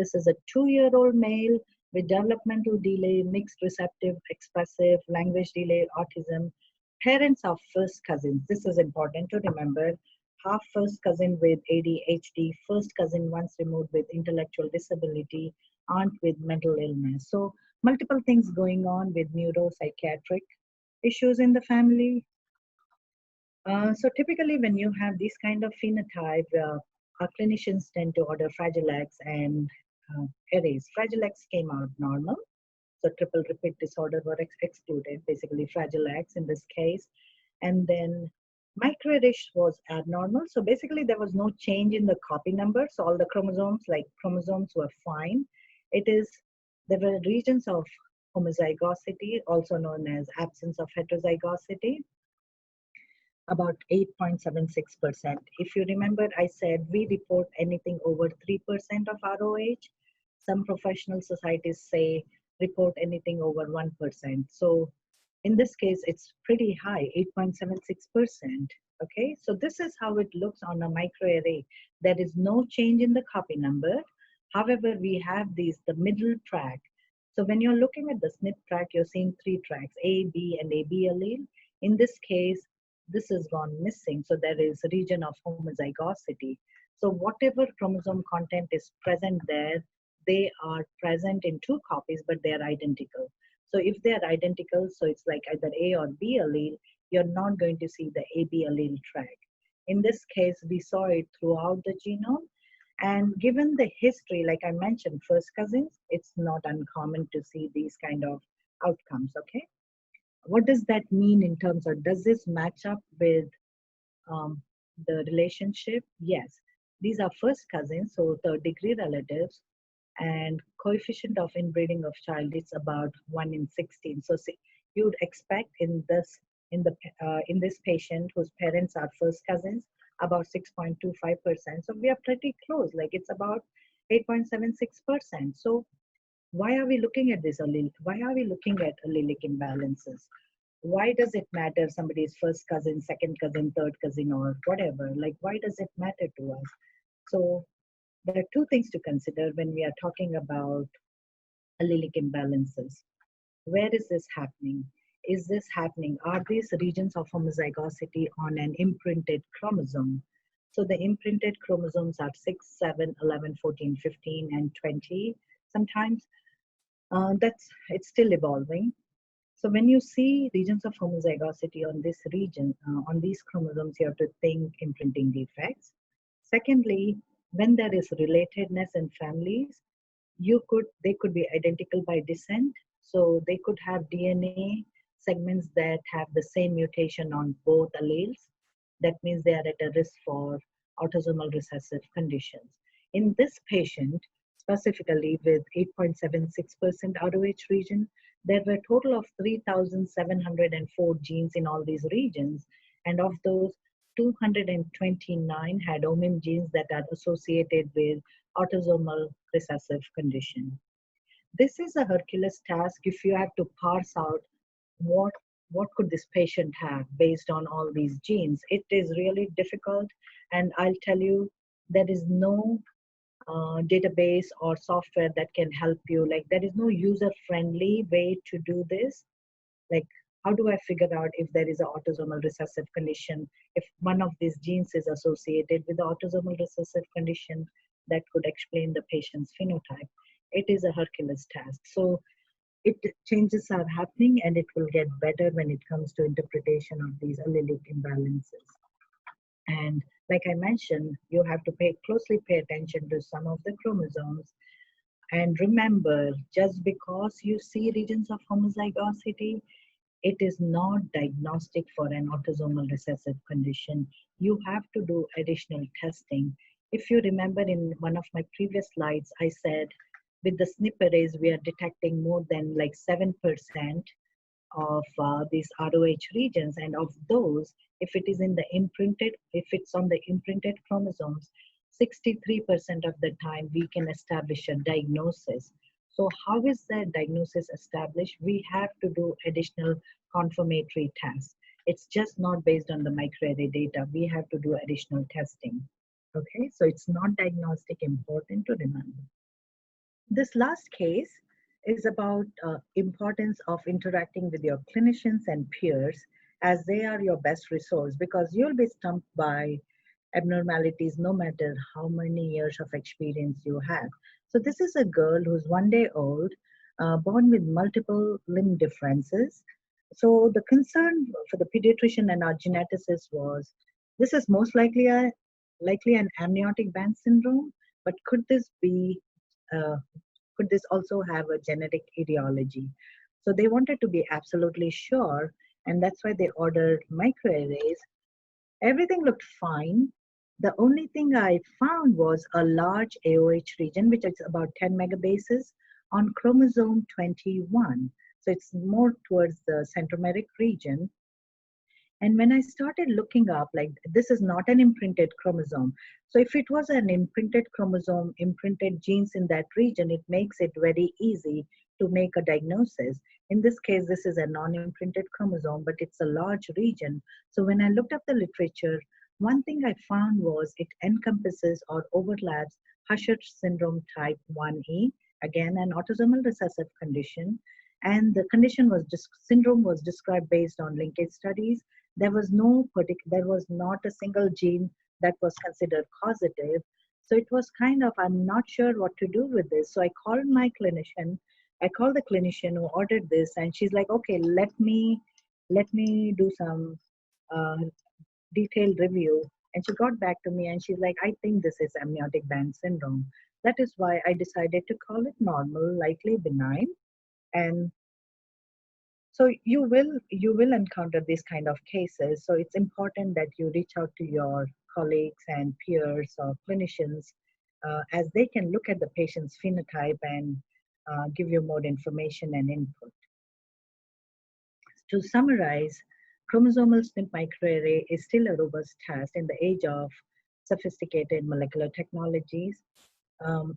This is a 2-year-old male with developmental delay, mixed receptive, expressive, language delay, autism. Parents are first cousins. This is important to remember. Half first cousin with ADHD, first cousin once removed with intellectual disability, aunt with mental illness. So multiple things going on with neuropsychiatric issues in the family. So typically when you have this kind of phenotype, our clinicians tend to order Fragile X and arrays. Fragile X came out normal, so triple repeat disorder were excluded, basically Fragile X in this case. And then microarray was abnormal, so basically there was no change in the copy number, so all the chromosomes were fine. There were regions of homozygosity, also known as absence of heterozygosity, about 8.76%. If you remember, I said we report anything over 3% of ROH. Some professional societies say report anything over 1%. So in this case, it's pretty high, 8.76%. Okay, so this is how it looks on a microarray. There is no change in the copy number. However, we have the middle track. So when you're looking at the SNP track, you're seeing 3 tracks, A, B, and AB allele. In this case, this has gone missing. So there is a region of homozygosity. So whatever chromosome content is present there, they are present in 2 copies, but they are identical. So if they are identical, so it's like either A or B allele, you're not going to see the AB allele track. In this case, we saw it throughout the genome. And given the history, like I mentioned, first cousins, it's not uncommon to see these kind of outcomes, okay? What does that mean in terms of, does this match up with the relationship? Yes. These are first cousins, so third-degree relatives, and coefficient of inbreeding of child is about 1 in 16. So you would expect in this patient whose parents are first cousins, about 6.25%. So we are pretty close, like it's about 8.76%. So why are we looking at this allele? Why are we looking at allelic imbalances? Why does it matter somebody is first cousin, second cousin, third cousin, or whatever? Like, why does it matter to us? So there are 2 things to consider when we are talking about allelic imbalances. Where is this happening? Is this happening? Are these regions of homozygosity on an imprinted chromosome? So the imprinted chromosomes are 6, 7, 11, 14, 15, and 20 sometimes. It's still evolving. So when you see regions of homozygosity on this region, on these chromosomes, you have to think imprinting defects. Secondly, when there is relatedness in families, they could be identical by descent. So they could have DNA segments that have the same mutation on both alleles. That means they are at a risk for autosomal recessive conditions. In this patient, specifically with 8.76% ROH region, there were a total of 3,704 genes in all these regions, and of those, 229 had OMIM genes that are associated with autosomal recessive condition. This is a Herculean task if you have to parse out what could this patient have based on all these genes. It is really difficult, and I'll tell you, there is no database or software that can help you. Like, there is no user-friendly way to do this. Like, how do I figure out if there is an autosomal recessive condition, if one of these genes is associated with the autosomal recessive condition that could explain the patient's phenotype? It is a Herculean task. So changes are happening, and it will get better when it comes to interpretation of these allelic imbalances. And like I mentioned, you have to closely pay attention to some of the chromosomes. And remember, just because you see regions of homozygosity, it is not diagnostic for an autosomal recessive condition. You have to do additional testing. If you remember in one of my previous slides, I said with the SNP arrays, we are detecting more than like 7% of these ROH regions. And of those, if it is in the imprinted, if it's on the imprinted chromosomes, 63% of the time we can establish a diagnosis. So how is that diagnosis established? We have to do additional confirmatory tests. It's just not based on the microarray data. We have to do additional testing. Okay, so it's not diagnostic, important to remember. This last case is about importance of interacting with your clinicians and peers, as they are your best resource, because you'll be stumped by abnormalities no matter how many years of experience you have. So this is a girl who's 1 day old, born with multiple limb differences. So the concern for the pediatrician and our geneticist was, this is most likely an amniotic band syndrome, but uh, could this also have a genetic etiology? So they wanted to be absolutely sure, and that's why they ordered microarrays. Everything looked fine. The only thing I found was a large AOH region, which is about 10 megabases on chromosome 21. So it's more towards the centromeric region. And when I started looking up, like, this is not an imprinted chromosome. So if it was an imprinted chromosome, imprinted genes in that region, it makes it very easy to make a diagnosis. In this case, this is a non-imprinted chromosome, but it's a large region. So when I looked up the literature, one thing I found was it encompasses or overlaps Usher syndrome type 1E, again, an autosomal recessive condition. And the condition was syndrome was described based on linkage studies. There was not a single gene that was considered causative. So it was kind of, I'm not sure what to do with this. So I called my clinician. I called the clinician who ordered this, and she's like, okay, let me do some uh, detailed review. And she got back to me and she's like, I think this is amniotic band syndrome. That is why I decided to call it normal, likely benign. And so you will encounter these kind of cases. So it's important that you reach out to your colleagues and peers or clinicians, as they can look at the patient's phenotype and give you more information and input. To summarize, chromosomal SNP microarray is still a robust test in the age of sophisticated molecular technologies.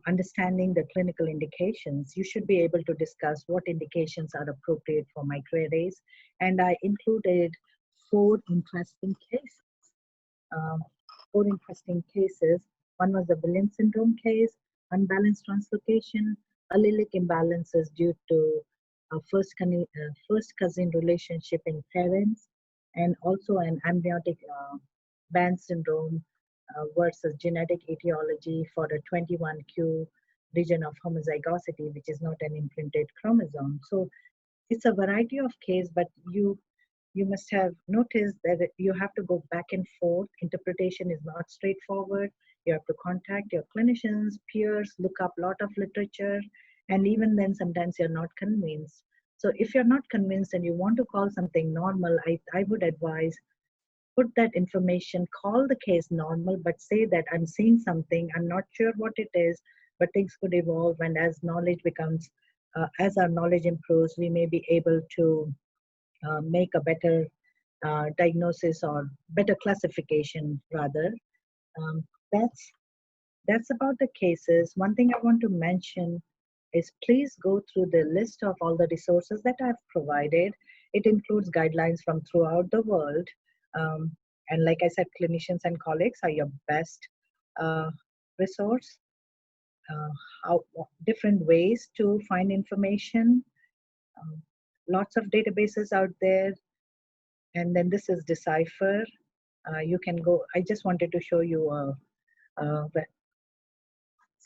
Understanding the clinical indications, you should be able to discuss what indications are appropriate for microarrays. And I included four interesting cases. Um, Four interesting cases. One was the Williams syndrome case, unbalanced translocation, allelic imbalances due to first cousin relationship in parents, and also an amniotic band syndrome versus genetic etiology for a 21q region of homozygosity, which is not an imprinted chromosome. So it's a variety of case, but you must have noticed that you have to go back and forth. Interpretation is not straightforward. You have to contact your clinicians, peers, look up a lot of literature, and even then sometimes you're not convinced. So if you're not convinced and you want to call something normal, I would advise, put that information, call the case normal, but say that I'm seeing something, I'm not sure what it is, but things could evolve, and as knowledge becomes, as our knowledge improves, we may be able to make a better diagnosis or better classification rather. Um, that's that's about the cases. One thing I want to mention is, please go through the list of all the resources that I've provided. It includes guidelines from throughout the world. Um, and like I said, clinicians and colleagues are your best uh, resource. Uh, Different ways to find information. Um, Lots of databases out there. And then this is Decipher. You can go, I just wanted to show you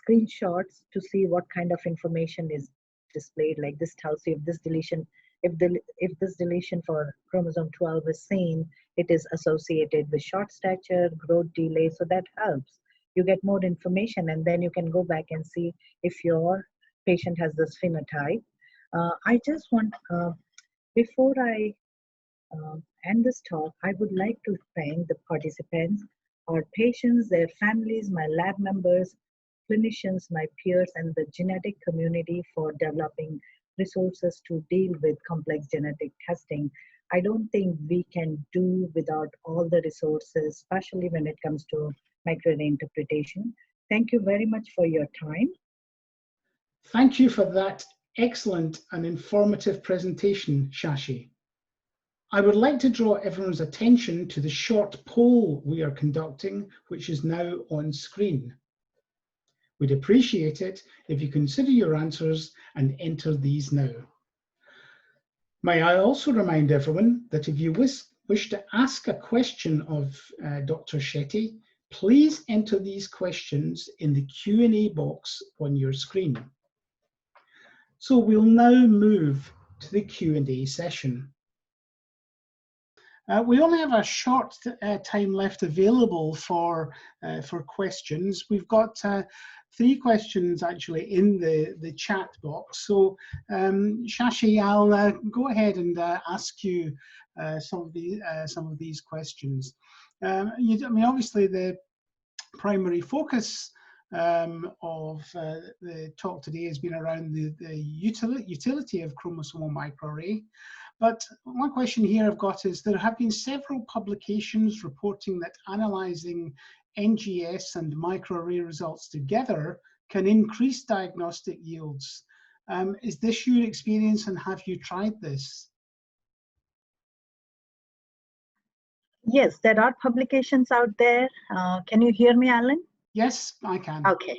screenshots to see what kind of information is displayed. Like this tells you if this deletion, if this deletion for chromosome 12 is seen, it is associated with short stature, growth delay. So that helps. You get more information, and then you can go back and see if your patient has this phenotype. I just want, before I end this talk, I would like to thank the participants, our patients, their families, my lab members, clinicians, my peers, and the genetic community for developing resources to deal with complex genetic testing. I don't think we can do without all the resources, especially when it comes to microarray interpretation. Thank you very much for your time. Thank you for that excellent and informative presentation, Shashi. I would like to draw everyone's attention to the short poll we are conducting, which is now on screen. We'd appreciate it if you consider your answers and enter these now. May I also remind everyone that if you wish to ask a question of Dr. Shetty, please enter these questions in the Q&A box on your screen. So we'll now move to the Q&A session. We only have a short time left available for questions. We've got 3 questions actually in the chat box. So Shashi, I'll go ahead and ask you some of these questions. I mean, obviously the primary focus of the talk today has been around the utility of chromosomal microarray. But one question here I've got is there have been several publications reporting that analysing NGS and microarray results together can increase diagnostic yields. Is this your experience and have you tried this? Yes, there are publications out there. Can you hear me, Alan? Yes, I can. Okay.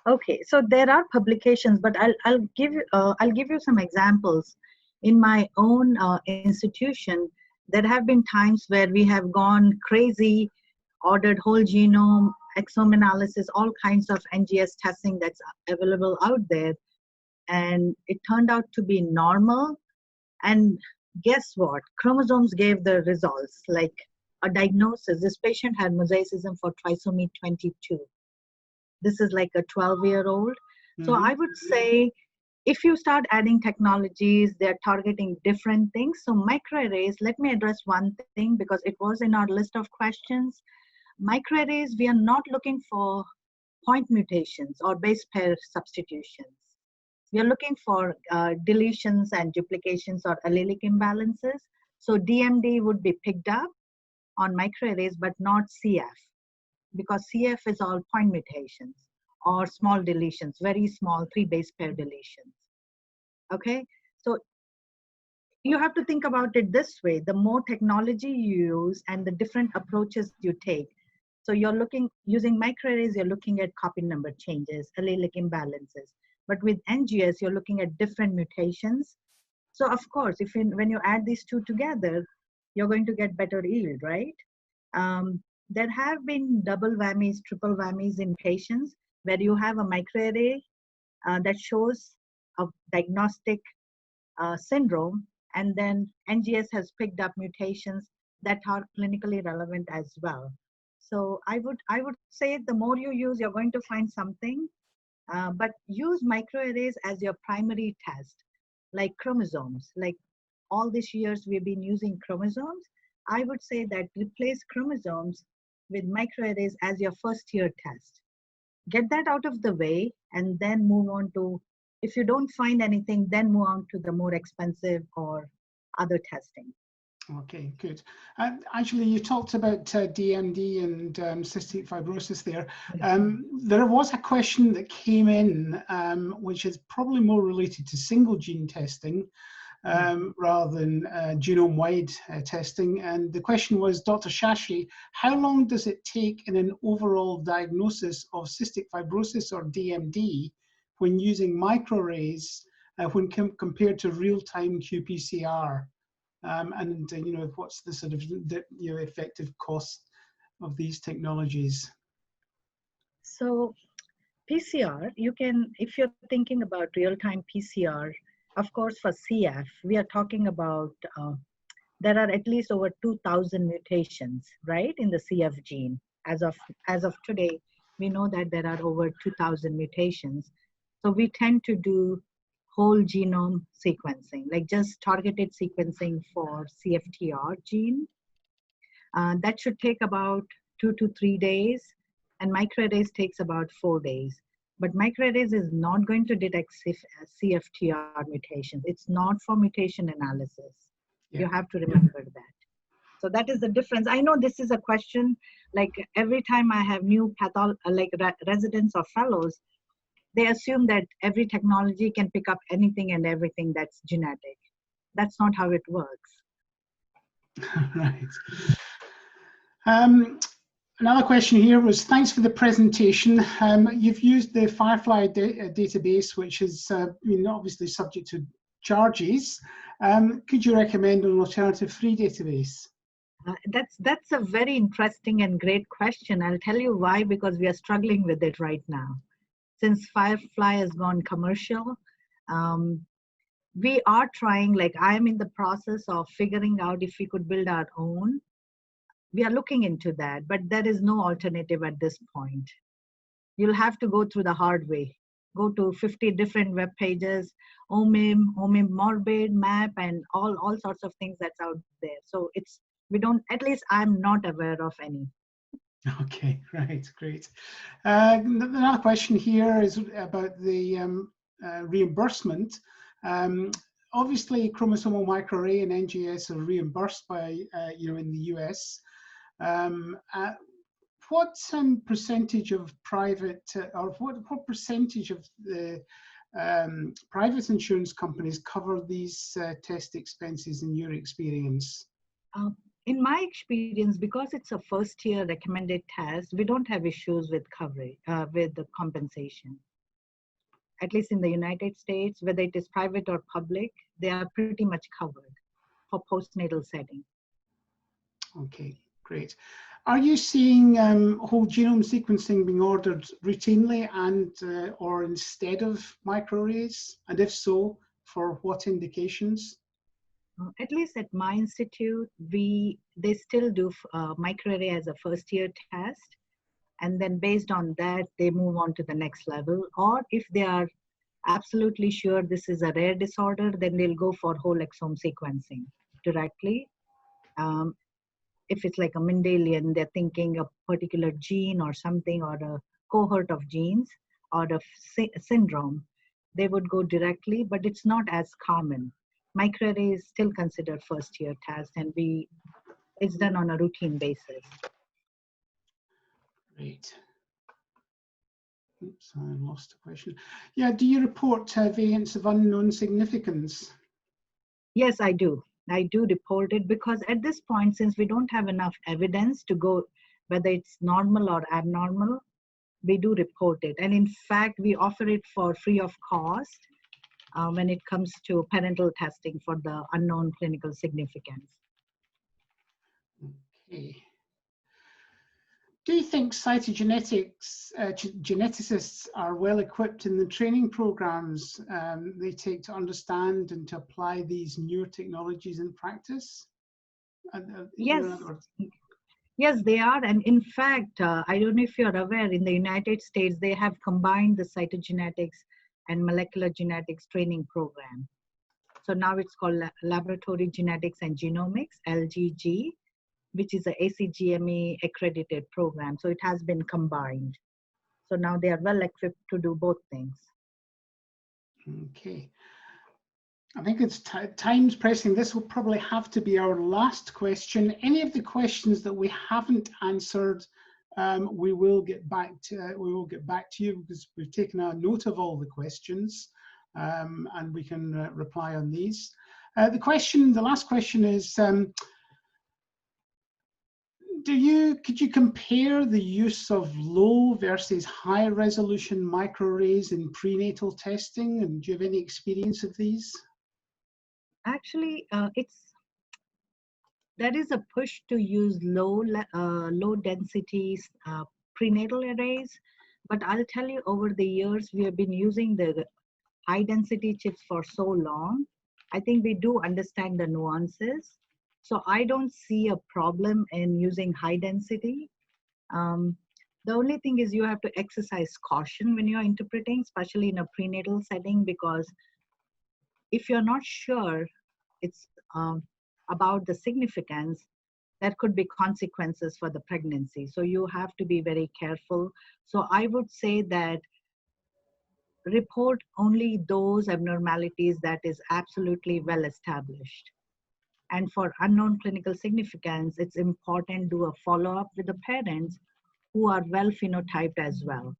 Okay. So there are publications, but I'll give you some examples. In my own institution, there have been times where we have gone crazy, ordered whole genome, exome analysis, all kinds of NGS testing that's available out there. And it turned out to be normal. And guess what? Chromosomes gave the results, like a diagnosis. This patient had mosaicism for trisomy 22. This is like a 12-year-old. So I would say, if you start adding technologies, they're targeting different things. So microarrays, let me address one thing because it was in our list of questions. Microarrays, we are not looking for point mutations or base pair substitutions. We are looking for deletions and duplications or allelic imbalances. So DMD would be picked up on microarrays, but not CF, because CF is all point mutations or small deletions, very small 3 base pair deletions. Okay, so you have to think about it this way: the more technology you use and the different approaches you take. So you're using microarrays, you're looking at copy number changes, allelic imbalances. But with NGS, you're looking at different mutations. So of course, when you add these two together, you're going to get better yield, right? There have been double whammies, triple whammies in patients where you have a microarray that shows a diagnostic syndrome, and then NGS has picked up mutations that are clinically relevant as well. So I would say the more you use, you're going to find something, but use microarrays as your primary test, like chromosomes. Like all these years we've been using chromosomes. I would say that replace chromosomes with microarrays as your first year test. Get that out of the way and then move on to, if you don't find anything, then move on to the more expensive or other testing. Okay, good. Actually, you talked about DMD and cystic fibrosis there. There was a question that came in, which is probably more related to single gene testing rather than genome-wide testing. And the question was, Dr. Shashi, how long does it take in an overall diagnosis of cystic fibrosis or DMD when using microarrays when compared to real-time qPCR? And what's the sort of effective cost of these technologies? So PCR, you can, if you're thinking about real-time PCR, of course for CF, we are talking about, there are at least over 2,000 mutations, right, in the CF gene. As of today, we know that there are over 2,000 mutations. So we tend to do whole genome sequencing, like just targeted sequencing for CFTR gene. That should take about 2 to 3 days, and microarrays takes about 4 days. But microarrays is not going to detect CFTR mutations. It's not for mutation analysis. Yeah. You have to remember that. So that is the difference. I know this is a question, like every time I have new residents or fellows, they assume that every technology can pick up anything and everything that's genetic. That's not how it works. Right. Another question here was, thanks for the presentation. You've used the Firefly database, which is obviously subject to charges. Could you recommend an alternative free database? That's a very interesting and great question. I'll tell you why, because we are struggling with it right now. Since Firefly has gone commercial, we are trying, like I'm in the process of figuring out if we could build our own. We are looking into that, but there is no alternative at this point. You'll have to go through the hard way. Go to 50 different web pages, OMIM, Morbid, MAP, and all sorts of things that's out there. So at least I'm not aware of any. Okay, right, great. Another question here is about the reimbursement. Obviously, chromosomal microarray and NGS are reimbursed by, in the US. What percentage of private, or what percentage of the private insurance companies cover these test expenses in your experience? In my experience, because it's a first-year recommended test, we don't have issues with coverage, with the compensation. At least in the United States, whether it is private or public, they are pretty much covered for postnatal setting. Okay, great. Are you seeing whole genome sequencing being ordered routinely and or instead of microarrays? And if so, for what indications? At least at my institute, they still do microarray as a first-year test, and then based on that, they move on to the next level. Or if they are absolutely sure this is a rare disorder, then they'll go for whole exome sequencing directly. If it's like a Mendelian, they're thinking a particular gene or something, or a cohort of genes, or a syndrome, they would go directly, but it's not as common. Microarray is still considered first-year test, and it's done on a routine basis. Great. Oops, I lost a question. Yeah, do you report variants of unknown significance? Yes, I do. I do report it, because at this point, since we don't have enough evidence to go whether it's normal or abnormal, we do report it. And in fact, we offer it for free of cost when it comes to parental testing for the unknown clinical significance. Okay. Do you think cytogenetics geneticists are well equipped in the training programs they take to understand and to apply these newer technologies in practice? Yes. Yes, they are. And in fact, I don't know if you're aware, in the United States, they have combined the cytogenetics and molecular genetics training program. So now it's called Laboratory Genetics and Genomics, LGG, which is a ACGME accredited program. So it has been combined. So now they are well equipped to do both things. Okay. I think it's time's pressing. This will probably have to be our last question. Any of the questions that we haven't answered, we will get back to. We will get back to you, because we've taken a note of all the questions, and we can reply on these. The last question is: could you compare the use of low versus high resolution microarrays in prenatal testing? And do you have any experience of these? Actually, there is a push to use low density prenatal arrays, but I'll tell you, over the years we have been using the high density chips for so long. I think we do understand the nuances, so I don't see a problem in using high density. The only thing is you have to exercise caution when you're interpreting, especially in a prenatal setting, because if you're not sure it's about the significance, there could be consequences for the pregnancy. So you have to be very careful. So I would say that report only those abnormalities that is absolutely well established. And for unknown clinical significance, it's important to do a follow-up with the parents who are well phenotyped as well.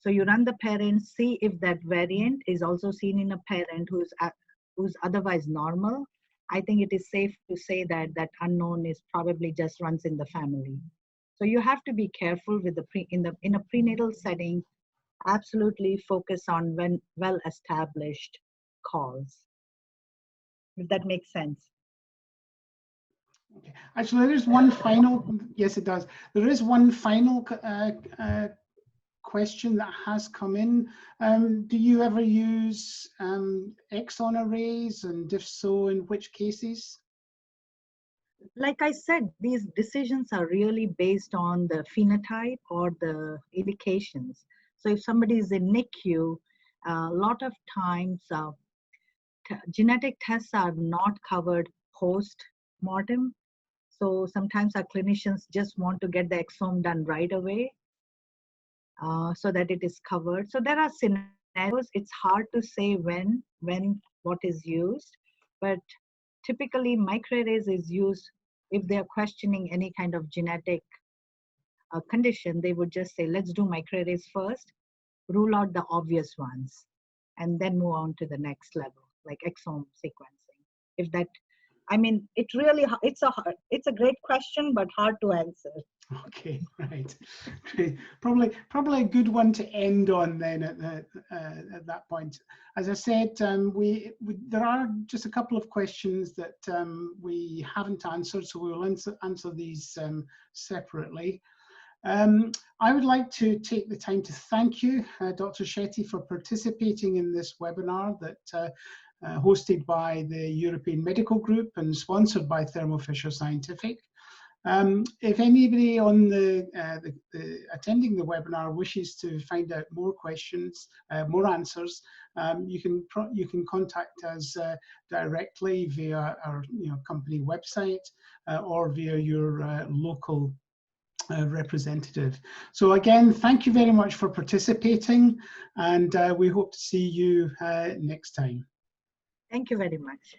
So you run the parents, see if that variant is also seen in a parent who's otherwise normal. I think it is safe to say that that unknown is probably just runs in the family. So you have to be careful with in a prenatal setting. Absolutely focus on well-established calls. If that makes sense. Okay. Actually, there is one final. Yes, it does. There is one final question that has come in. Do you ever use exon arrays, and if so, in which cases? Like I said, these decisions are really based on the phenotype or the indications. So if somebody is in NICU, a lot of times genetic tests are not covered post-mortem. So sometimes our clinicians just want to get the exome done right away so that it is covered. So there are scenarios. It's hard to say when what is used, but typically microarrays is used if they are questioning any kind of genetic condition. They would just say, let's do microarrays first, rule out the obvious ones, and then move on to the next level, like exome sequencing. If that, I mean, it's a great question, but hard to answer. Okay, right. Great. Probably a good one to end on then at that point. As I said, there are just a couple of questions that we haven't answered, so we will answer these separately. I would like to take the time to thank you, Dr. Shetty, for participating in this webinar that hosted by the European Medical Group and sponsored by Thermo Fisher Scientific. If anybody on the attending the webinar wishes to find out more questions, more answers, you can contact us directly via our company website or via your local representative. So again, thank you very much for participating, and we hope to see you next time. Thank you very much.